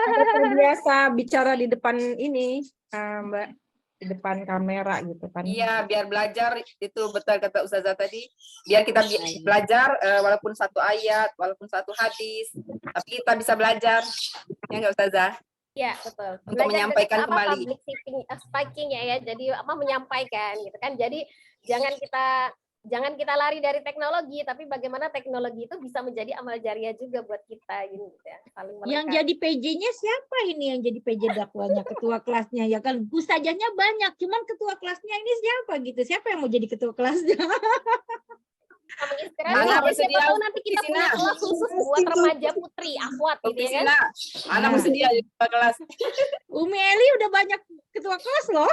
Ada terbiasa bicara di depan ini, Mbak, di depan kamera gitu kan. Iya, biar belajar itu betul kata Ustazah tadi. Biar kita belajar walaupun satu ayat, walaupun satu hadis, tapi kita bisa belajar. Ya nggak Ustazah? Iya, betul. Untuk Belajar menyampaikan dari, kembali. public speaking ya, jadi menyampaikan gitu kan. Jadi jangan kita lari dari teknologi, tapi bagaimana teknologi itu bisa menjadi amal jariah juga buat kita gitu ya. Saling Yang melengkapi. jadi PJ-nya siapa ini yang jadi PJ dakwahnya, ketua kelasnya ya kan? Ustazahnya banyak, cuman ketua kelasnya ini siapa gitu? Siapa yang mau jadi ketua kelasnya? Menginspirasi Anak aja, siapa bersedia, tahu nanti kita Uti punya Sina. kelas khusus buat remaja putri, akhwat gitu Uti ya kan. Sina, anak bersedia di kelas. Umi Eli udah banyak ketua kelas loh.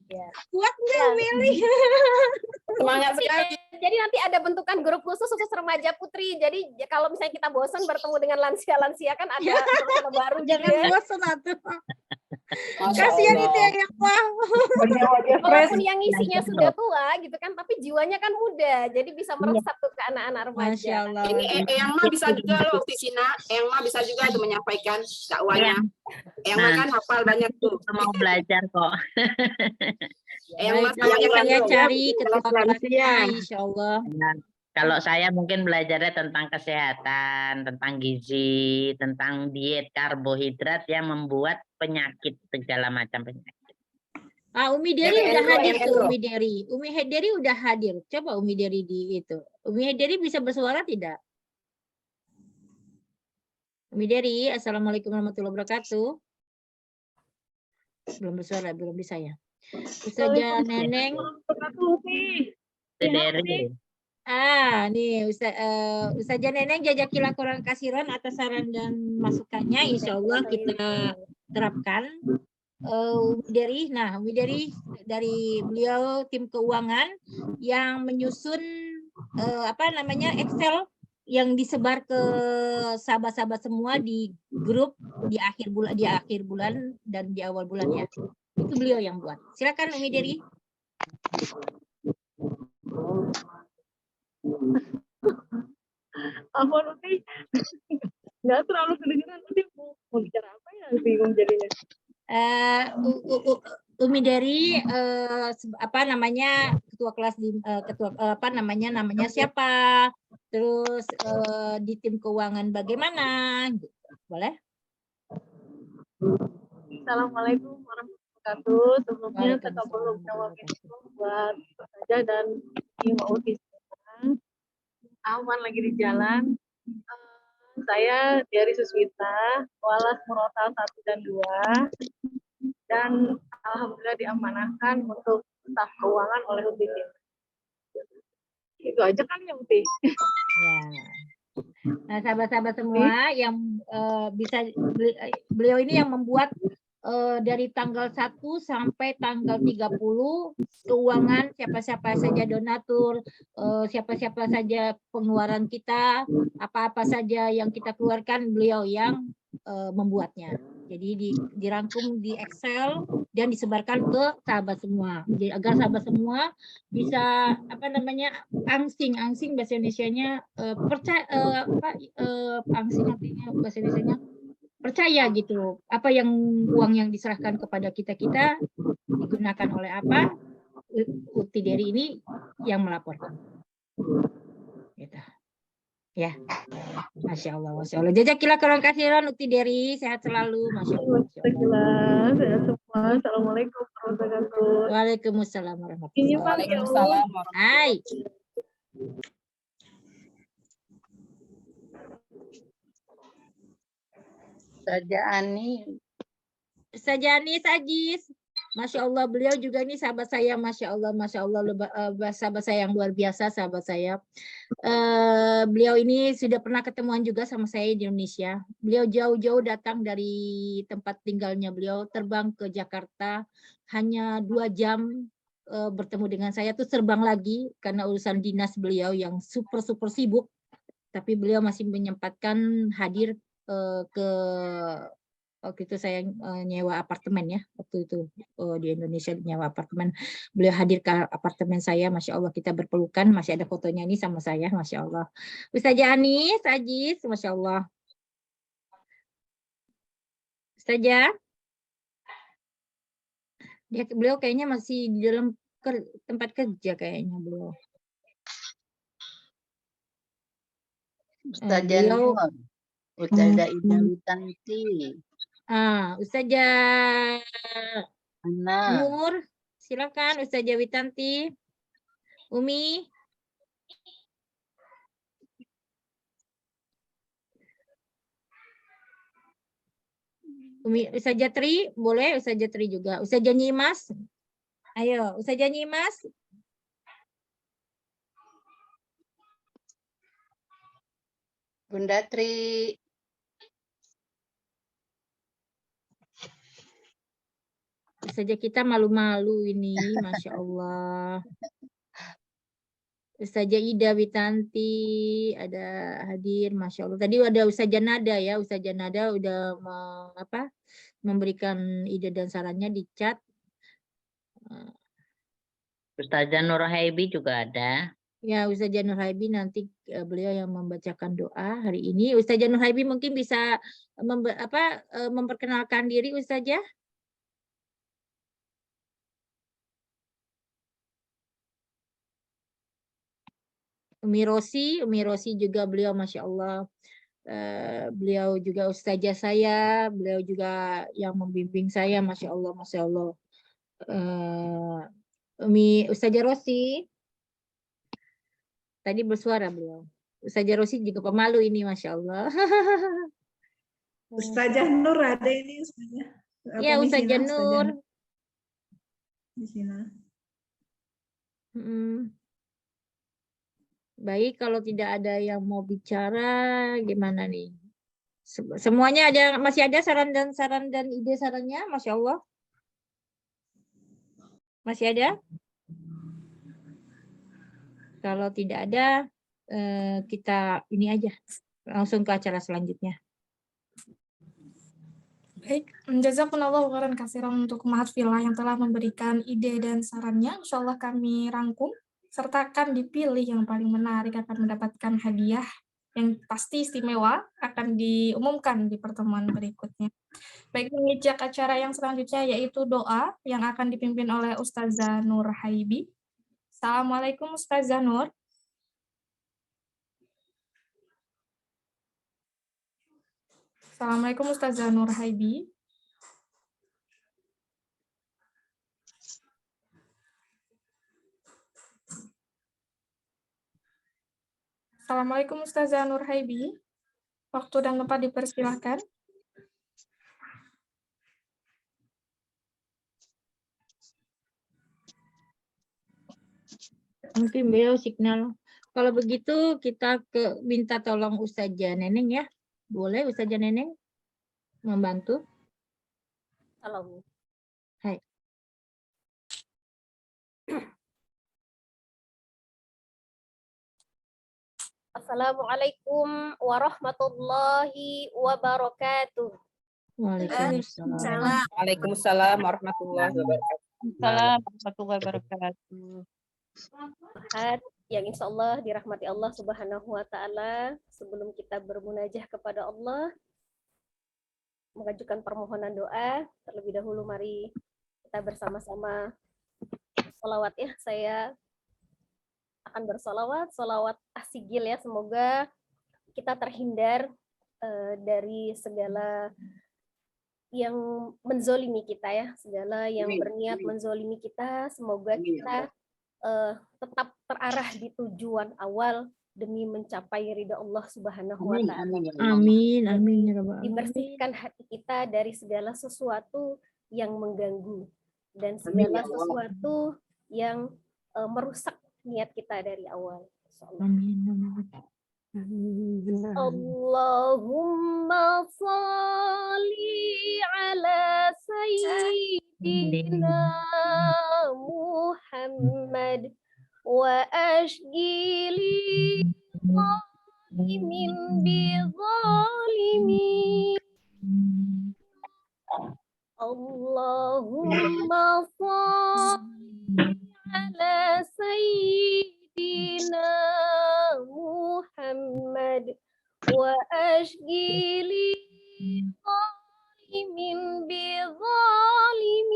Ya. Kuat nggak Umi Eli? Semangat sekali. Jadi nanti ada bentukan grup khusus remaja putri. Jadi kalau misalnya kita bosan bertemu dengan lansia-lansia kan ada teman baru. Jangan juga. bosan atuh. Masya Kasihan Allah. itu yang Walaupun yang isinya sudah tua gitu kan, tapi jiwanya kan muda. Jadi bisa meresap tuh ke anak-anak remaja. Masya Allah. Ini Eyang mah bisa juga loh Uti Sina. Eyang mah bisa juga tuh menyampaikan dakwahnya. Eyang mah kan hafal banyak tuh. Mau belajar kok. Eyang mah Baik, nanti saya tuh. cari ketua kelasnya, insya Allah. Nah, kalau saya mungkin belajarnya tentang kesehatan, tentang gizi, tentang diet karbohidrat yang membuat penyakit, segala macam penyakit. Umi Deri Yang udah Endro, hadir yang tuh, Endro. Umi Deri. Umi Deri udah hadir. Coba Umi Deri di itu. Umi Deri bisa bersuara tidak? Umi Deri, Assalamualaikum warahmatullahi wabarakatuh. Belum bersuara, belum bisa ya. Ustazah Neneng. Deri. Nih Ustazah Neneng jazakillah khairan kasiran atas saran dan masukannya. Insya Allah kita terapkan. Umi Dery dari beliau tim keuangan yang menyusun Excel yang disebar ke sahabat-sahabat semua di grup di akhir bulan dan di awal bulan ya. Itu beliau yang buat. Silakan Umi Dery. Apa nanti nggak terlalu kedengeran, nanti mau bicara apa ya, bingung jadinya. Umi Dery ketua kelas di namanya siapa, terus di tim keuangan bagaimana gitu. Boleh? Assalamualaikum warahmatullahi wabarakatuh. Sebelumnya takabulullah buat Ustazah dan tim Uti. Aman lagi di jalan. Saya Diari Suswita, Walas Murotal 1 dan 2, dan alhamdulillah diamanahkan untuk staf keuangan oleh Uti. Itu aja kan ya Uti? Ya. Nah, sahabat-sahabat semua yang beliau ini yang membuat dari tanggal 1 sampai tanggal 30 keuangan, siapa-siapa saja donatur, siapa-siapa saja pengeluaran kita, apa-apa saja yang kita keluarkan, beliau yang membuatnya. Jadi dirangkum di Excel dan disebarkan ke sahabat semua. Jadi agar sahabat semua bisa angsing bahasa Indonesianya angsing artinya bahasa Indonesianya percaya gitu, apa yang uang yang diserahkan kepada kita digunakan oleh apa, Uti Dery ini yang melaporkan gitu. Ya, Masya Allah. Jazakillah khairan kasiran Uti Dery, sehat selalu, Masya Allah. Sehat semua. Assalamualaikum warahmatullahi wabarakatuh. Waalaikumsalam warahmatullahi wabarakatuh. Hai. Ustazah Ani Sajis, Masya Allah, beliau juga ini sahabat saya, Masya Allah, sahabat saya yang luar biasa, sahabat saya. Beliau ini sudah pernah ketemuan juga sama saya di Indonesia. Beliau jauh-jauh datang dari tempat tinggalnya beliau, terbang ke Jakarta, hanya 2 jam bertemu dengan saya, tuh terbang lagi karena urusan dinas beliau yang super sibuk, tapi beliau masih menyempatkan hadir ke waktu itu saya nyewa apartemen ya, waktu itu di Indonesia nyewa apartemen, beliau hadir ke apartemen saya, Masya Allah, kita berpelukan, masih ada fotonya ini sama saya, Masya Allah. Ustazah Ani Sajis, Masya Allah. Ustazah, beliau kayaknya masih di dalam tempat kerja kayaknya beliau. Ustazah Nur, Ustazah Ida Witanti. Ustazah Nur, silakan Ustazah Witanti. Umi. Ustazah Tri, boleh Ustazah Tri juga. Ustazah Nyimas. Ayo, Ustazah Nyimas. Bunda Tri. Saja kita malu-malu ini, Masya Allah. Ustazah Ida Witanti ada hadir, Masya Allah. Tadi ada Ustazah Nada ya, Ustazah Nada udah memberikan ide dan sarannya di chat. Ustazah Nurhaibi juga ada. Ya, Ustazah Nurhaibi nanti beliau yang membacakan doa hari ini. Ustazah Nurhaibi mungkin bisa memperkenalkan diri, Ustazah. Umi Rosi juga beliau, Masya Allah. Beliau juga ustazah saya, beliau juga yang membimbing saya, Masya Allah, Masya Allah. Ustazah Rosi, tadi bersuara beliau. Ustazah Rosi juga pemalu ini, Masya Allah. Ustazah Nur ada ini, Ustazah. Ya, Ustazah Nur. Di Baik, kalau tidak ada yang mau bicara, gimana nih? Semuanya masih ada saran dan ide sarannya, Masya Allah. Masih ada? Kalau tidak ada, kita ini aja langsung ke acara selanjutnya. Baik, jazakumullahu khairan katsiran untuk Mahadfillah yang telah memberikan ide dan sarannya. Insya Allah kami rangkum, serta akan dipilih yang paling menarik akan mendapatkan hadiah yang pasti istimewa, akan diumumkan di pertemuan berikutnya. Baik, mengejak acara yang selanjutnya yaitu doa yang akan dipimpin oleh Ustazah Nur Haibi. Assalamualaikum Ustazah Nur. Assalamualaikum Ustazah Nur Haibi. Assalamualaikum Ustazah Nur Haibi. Waktu dan tempat dipersilahkan. Mungkin beliau signal. Kalau begitu kita minta tolong Ustazah Neneng ya. Boleh Ustazah Neneng membantu? Halo. Hai. Assalamualaikum warahmatullahi wabarakatuh. Waalaikumsalam. Waalaikumsalam warahmatullahi wabarakatuh. Waalaikumsalam warahmatullahi wabarakatuh. Ahad yang insya Allah dirahmati Allah Subhanahu wa Ta'ala, sebelum kita bermunajah kepada Allah, mengajukan permohonan doa, terlebih dahulu mari kita bersama-sama sholawat ya. Saya akan bersolawat, solawat asigil ya. Semoga kita terhindar dari segala yang menzolimi kita ya, segala yang berniat menzolimi kita. Semoga kita tetap terarah di tujuan awal demi mencapai ridha Allah Subhanahu wa Ta'ala. Amin, amin ya Rabbal alamin. Dibersihkan hati kita dari segala sesuatu yang mengganggu dan segala sesuatu yang merusak niat kita dari awal. Amin. Allahumma salli ala sayyidina Muhammad wa ashgili zalimin bi zalimin. Allahumma salli ala sayyidina Muhammad wa ashgili zalimin bi zalimin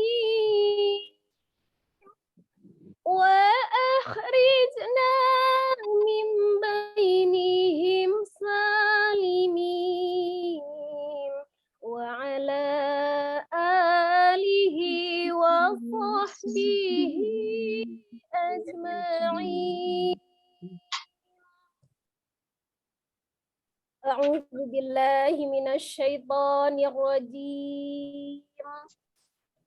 wa akhrijna min bainihim salimin wa ala alihi wa sahbihi ajma'in. A'udzu billahi minasy syaithanir rajim.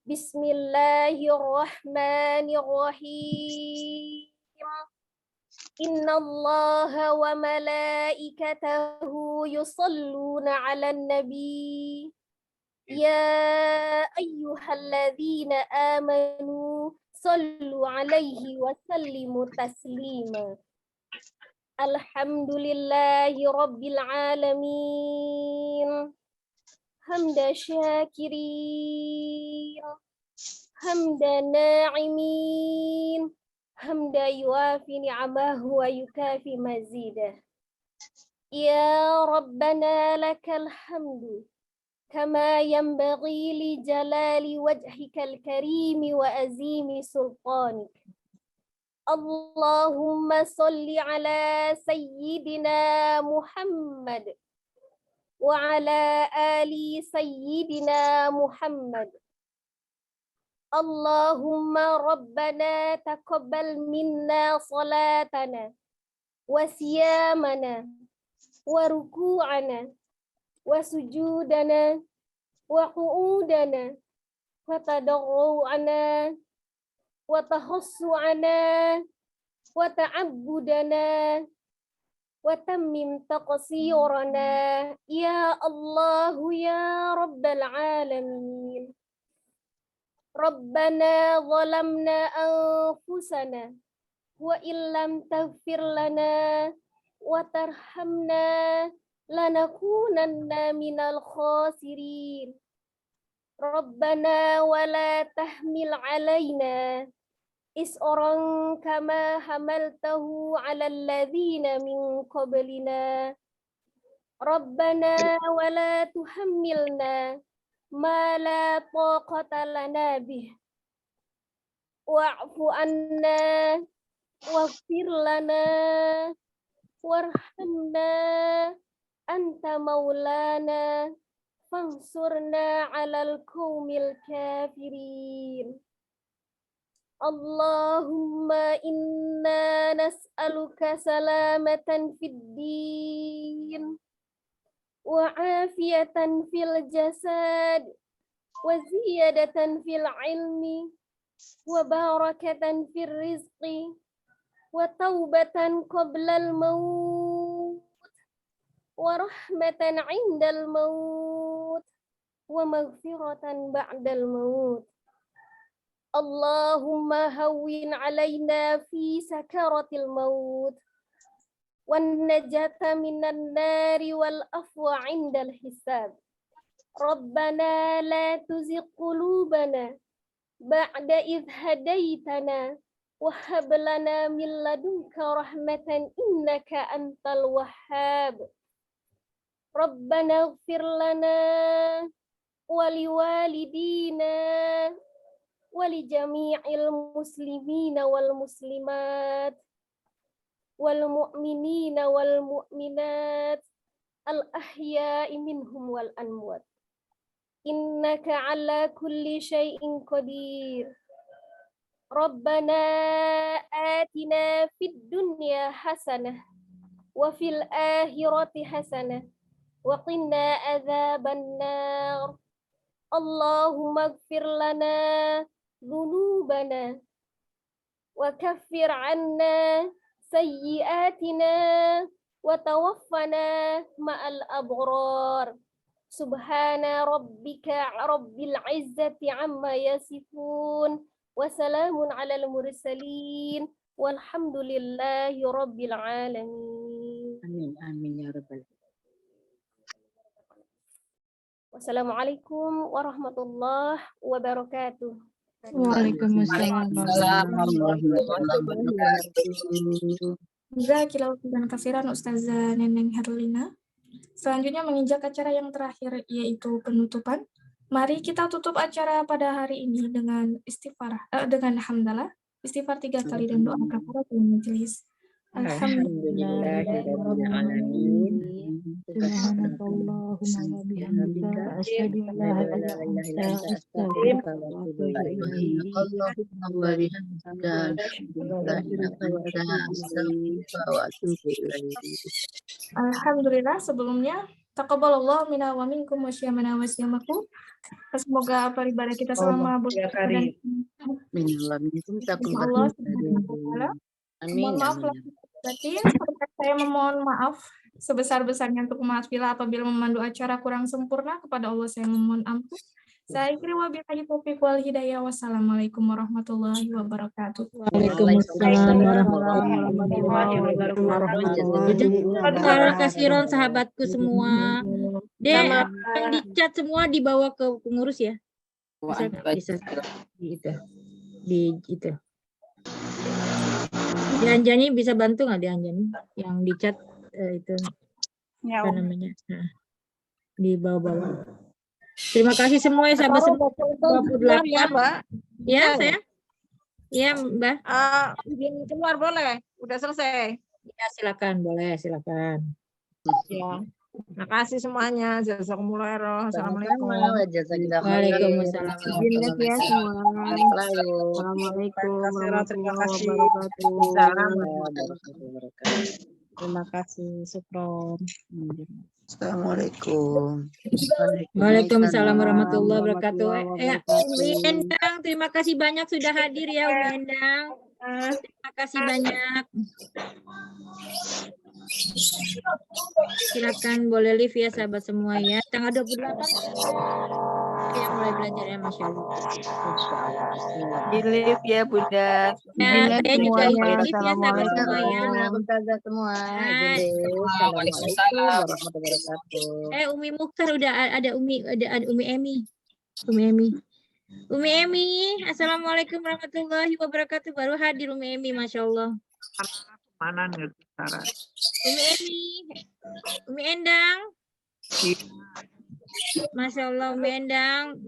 Bismillahirrahmanirrahim. Innallaha wa malaikatahu yusalluna 'alan nabi. Ya ayyuhalladzina amanu sallu 'alaihi wa sallimu taslima. Alhamdulillahi rabbil alamin. Hamda syakirin, hamda na'imin, hamda yuafi ni'amahu wa yukafi mazidah. Ya Rabbana lakal hamdu kama yanbaghi li jalali wajhikal karimi wa azimi sultanik. Allahumma salli ala sayyidina Muhammad wa ala ali sayyidina Muhammad. Allahumma rabbana taqabbal minna salatana wa siyamana wa ruku'ana wa sujudana wa qu'udana wa tadarru'ana wa tahassu'ana wa ta'abbudana وتمم تقصيرنا يا الله يا رب العالمين. ربنا ظلمنا أنفسنا وإن لم تغفر لنا وترحمنا لنكونن من الخاسرين. ربنا ولا تحمل علينا إصرا كما حملته على الذين من قبلنا. ربنا ولا تحملنا ما لا طاقة لنا به واعف عنا واغفر لنا وارحمنا أنت مولانا فانصرنا على القوم الكافرين. اللهم إنا نسألك سلامة في الدين وعافية في الجسد وزيادة في العلم وبركة في الرزق وتوبة قبل الموت ورحمة عند الموت ومغفرة بعد الموت. اللهم هون علينا في سكرة الموت والنجاة من النار والعفو عند الحساب. ربنا لا تزغ قلوبنا بعد إذ هديتنا وهب لنا من لدنك رحمة إنك أنت الوهاب. ربنا اغفر لنا ولوالدينا ولجميع المسلمين والمسلمات والمؤمنين والمؤمنات الأحياء منهم والأموات إنك على كل شيء قدير. ربنا آتنا في الدنيا حسنة وفي الآخرة حسنة وقنا عذاب النار. اللهم اغفر لنا ذنوبنا وكفر عنا سيئاتنا وتوفنا مع الأبرار. سبحان ربك رب العزة عما يصفون وسلام على المرسلين والحمد لله رب العالمين. Amin, amin ya rabbal. Wassalamualaikum warahmatullahi wabarakatuh. Waalaikumsalam warahmatullahi wabarakatuh. Jazakallahu khairan Ustazah Neneng Herlina. Selanjutnya menginjak acara yang terakhir yaitu penutupan. Mari kita tutup acara pada hari ini dengan istighfar, dengan hamdalah, istighfar 3 kali dan doa kafaratul majelis. Alhamdulillahirrahmanirrahim. Subhanakallahumma wa bihamdika asyhadu an la ilaha illa anta astaghfiruka wa atubu ilaik. Allahumma wa bihamdika asyhadu an la ilaha illa anta astaghfiruka wa atubu ilaik. Alhamdulillah, sebelumnya taqabbalallahu minna wa minkum wa syamana wa syamakum. Semoga ibadah kita selama bulan Ramadan Minallah minkum Allah Subhanahu wa taala. Mohon maaf lahir batin, saya memohon maaf sebesar-besarnya untuk mahasiswa apabila memandu acara kurang sempurna. Kepada Allah saya memohon ampun. Saya akhiri wabillahi taufiq wal hidayah. Wassalamualaikum warahmatullahi wabarakatuh. Waalaikumsalam warahmatullahi wabarakatuh. Terima kasih sahabatku semua. Yang di chat semua dibawa ke pengurus ya. Bisa gitu. Di itu. Di Anjani bisa bantu nggak di Anjani yang di chat itu apa namanya? Nah, di bawah-bawah. Terima kasih semua ya sahabat semua. 28 ya, Mbak. Ya, saya. Iya, Mbak. Izin keluar boleh? Udah selesai. Ya, silakan, boleh, silakan. Ya. Terima kasih semuanya. Jazakumullah khairan. Assalamualaikum. Waalaikumsalam. Izin ya semua. Assalamualaikum warahmatullahi wabarakatuh. Terima kasih, Sukron. Assalamualaikum. Waalaikumsalam warahmatullahi wabarakatuh. Umi Endang, terima kasih banyak sudah hadir ya Umi Endang. Terima kasih banyak. Silakan boleh live ya sahabat semua ya. Tanggal 28 yang mulai belajar ya, Masya Allah. Di live ya Bunda. Nah, Izin saya juga semuanya. izin live ya sahabat semua ya. Ustazah semua. Hai. Assalamualaikum warahmatullahi wabarakatuh. Umi Mukhtar udah ada Umi Umi Emi. Umi Emi, Assalamualaikum warahmatullahi wabarakatuh. Baru hadir Umi Emi, Masya Allah. Mana nih Sarah? Umi Emi, Umi Endang. Masya Allah Umi Endang.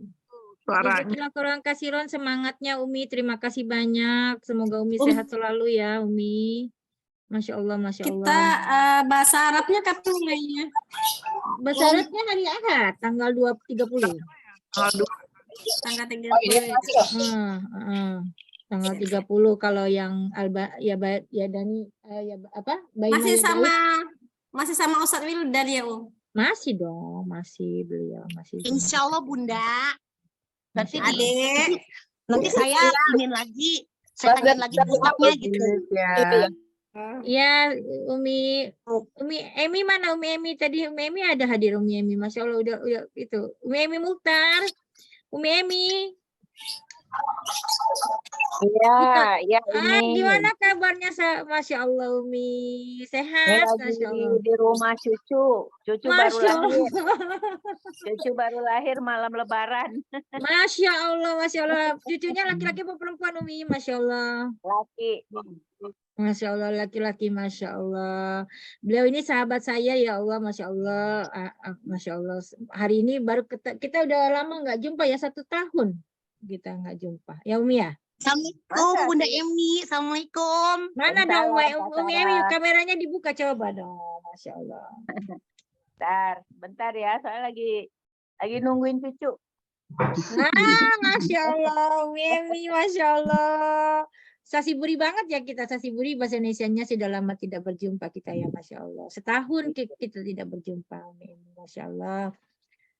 Jazakallah khairan kasiron, semangatnya Umi. Terima kasih banyak. Semoga Umi sehat selalu ya Umi. Masya Allah, Masya Allah. Kita bahasa Arabnya kapan mulainya? Bahasa Arabnya hari Ahad, tanggal 30. Tanggal 30. Tanggal 30 kalau yang Dani masih sama Ustadz Wildan ya, Masih dong, masih beliau masih. Insya Allah Bunda. Nanti Adek, nanti saya ingin lagi, saya tanya lagi Ustadznya gitu. Ya, Umi Emi mana Umi Emi tadi? Umi Emi ada hadir Umi Emi, Masya Allah udah itu. Umi Emi Mukhtar, Umi Emi. Iya, ya Umi. Gimana kabarnya, Masya Allah Umi? Sehat, Masya Allah. Di rumah cucu baru Masya lahir. Allah. Cucu baru lahir malam Lebaran. Masya Allah, Masya Allah. Cucunya laki-laki apa perempuan Umi? Masya Allah. Laki. Masya Allah, laki-laki, Masya Allah. Beliau ini sahabat saya, ya Allah, Masya Allah. Masya Allah. Hari ini baru kita udah lama nggak jumpa ya, 1 tahun kita nggak jumpa. Ya Umi ya? Assalamualaikum Bunda Emi. Assalamualaikum. Mana dong Umi Emi? Kameranya dibuka coba dong. Masya Allah. Bentar ya, soalnya lagi nungguin cucu. Masya Allah, Umi Emi, Masya Allah. Sasiburi banget ya kita, Sasiburi bahasa Indonesianya sudah lama tidak berjumpa kita ya, Masya Allah. Setahun kita tidak berjumpa, Umi Emi, Masya Allah.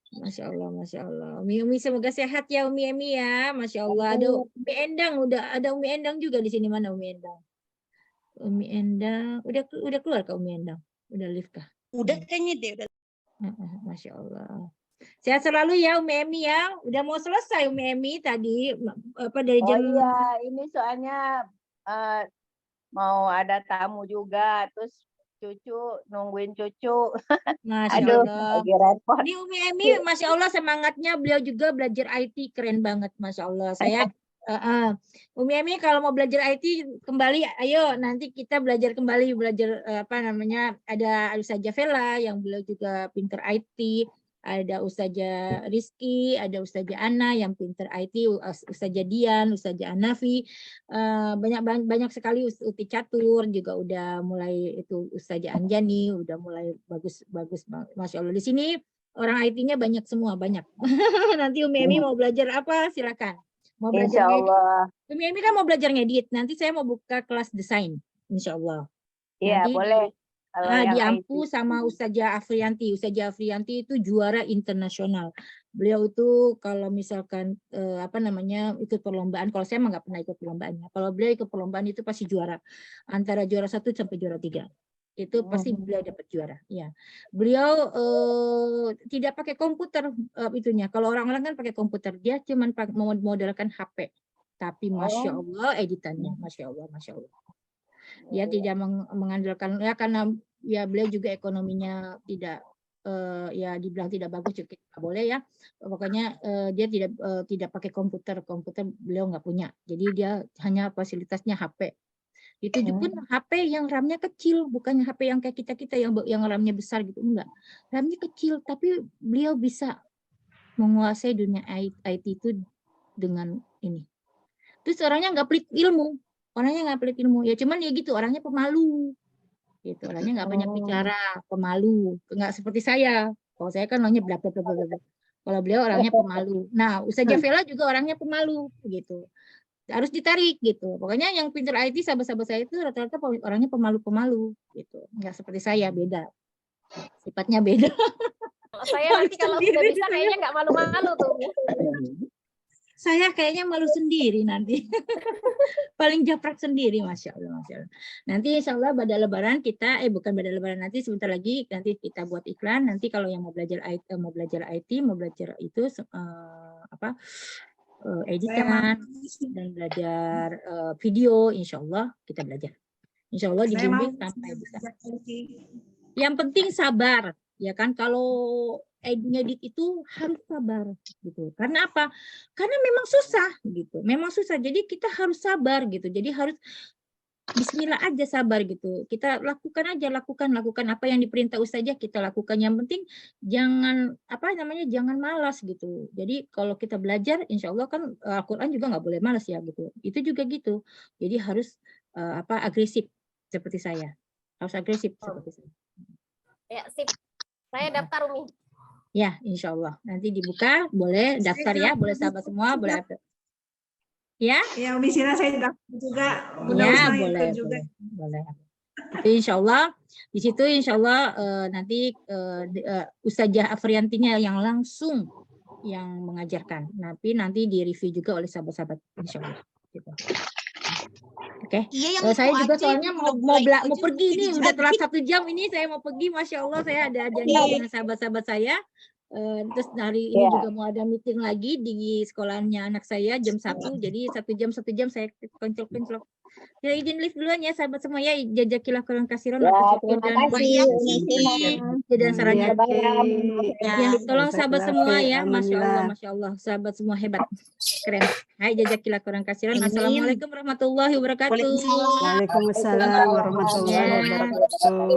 Masya Allah, Masya Allah. Umi semoga sehat ya Umi Emi ya, Masya Allah. Ada Umi Endang, ada Umi Endang juga di sini, mana Umi Endang? Umi Endang, udah keluar ke Umi Endang? Udah live kah? Udah kayaknya deh, udah. Masya Allah. Sehat selalu ya Umi Emi ya. Udah mau selesai Umi Emi tadi dari jam. Oh iya, ini soalnya mau ada tamu juga, terus cucu nungguin cucu. Masya Aduh, Allah. lagi repot. Ini Umi Emi, Masya Allah semangatnya, beliau juga belajar IT keren banget, Masya Allah. Saya Umi Emi kalau mau belajar IT kembali, ayo nanti kita belajar kembali, ada Ustazah Vela yang beliau juga pinter IT. Ada Ustazah Rizky, ada Ustazah Ana yang pinter IT, Ustazah Dian, Ustazah Anafi, banyak sekali, Uti Catur juga udah mulai, itu Ustazah Anjani udah mulai bagus Masya Allah. Di sini orang IT-nya banyak semua, banyak. Nanti Umi Emi mau belajar apa silakan. Mau belajar Insya Allah. Umi Emi kan mau belajar ngedit. Nanti saya mau buka kelas desain, Insya Allah. Iya boleh. Di Ampu sama Ustazah Afrianti. Ustazah Afrianti itu juara internasional. Beliau itu kalau misalkan ikut perlombaan, kalau saya mah nggak pernah ikut perlombaannya. Kalau beliau ikut perlombaan itu pasti juara. Antara juara 1 sampai juara 3. Itu pasti beliau dapat juara. Ya. Beliau tidak pakai komputer itunya. Kalau orang-orang kan pakai komputer, dia cuma memodalkan HP. Tapi Masya Allah editannya, Masya Allah, Masya Allah. Dia tidak mengandalkan ya, karena ya beliau juga ekonominya tidak dibilang tidak bagus juga tidak boleh ya. Pokoknya dia tidak pakai komputer beliau nggak punya. Jadi dia hanya fasilitasnya HP. Itu pun HP yang RAM-nya kecil, bukannya HP yang kayak kita yang RAM-nya besar gitu, enggak. RAM-nya kecil, tapi beliau bisa menguasai dunia IT itu dengan ini. Terus orangnya nggak pelit ilmu. Ya cuman ya gitu, orangnya pemalu gitu, orangnya nggak banyak bicara, pemalu, nggak seperti saya. Kalau saya kan orangnya bla bla bla bla. Kalau beliau orangnya pemalu. Nah, Ustazah Vela juga orangnya pemalu gitu, harus ditarik gitu. Pokoknya yang pintar IT sahabat-sahabat saya itu rata-rata orangnya pemalu gitu, nggak seperti saya, beda sifatnya, beda. Saya nanti kalau sudah bisa kayaknya nggak malu-malu tuh. saya kayaknya malu sendiri nanti. Paling japrak sendiri, Masya Allah. Nanti insya Allah pada lebaran kita, bukan pada lebaran, nanti sebentar lagi nanti kita buat iklan. Nanti kalau yang mau belajar IT, mau belajar itu editan dan belajar video, insya Allah kita belajar. Insya Allah dibimbing sampai bisa. Yang penting sabar, ya kan? Kalau ngedit itu harus sabar gitu. Karena apa? Karena memang susah gitu. Memang susah. Jadi kita harus sabar gitu. Jadi harus bismillah aja, sabar gitu. Kita lakukan apa yang diperintah Ustazah, kita lakukan. Yang penting jangan jangan malas gitu. Jadi kalau kita belajar, insya Allah kan Al-Quran juga nggak boleh malas ya gitu. Itu juga gitu. Jadi harus agresif seperti saya. Harus agresif seperti saya. Ya, sip. Saya daftar, Umi. Ya, insya Allah. Nanti dibuka, boleh daftar ya, boleh sahabat semua, boleh daftar. Ya? Ya, Umi Sina saya daftar juga. Ya, boleh. Itu insya Allah, di situ insya Allah nanti Ustazah Afriantinya yang langsung yang mengajarkan. Nanti di-review juga oleh sahabat-sahabat, insya Allah. Gitu. Oke, saya juga soalnya mau pergi nih, udah telat 1 jam ini saya mau pergi, Masya Allah saya ada janji dengan sahabat-sahabat saya. Terus hari ini juga mau ada meeting lagi di sekolahnya anak saya jam 1, jadi 1 jam saya penclok. Ya izin live duluan ya sahabat semua ya, jazakillah khairan katsiran atas dan sarannya. Ya, tolong sahabat semua ya, Masya Allah, sahabat semua hebat, keren. Hai, jazakillah khairan katsiran. Assalamualaikum warahmatullahi wabarakatuh. Waalaikumsalam warahmatullahi wabarakatuh.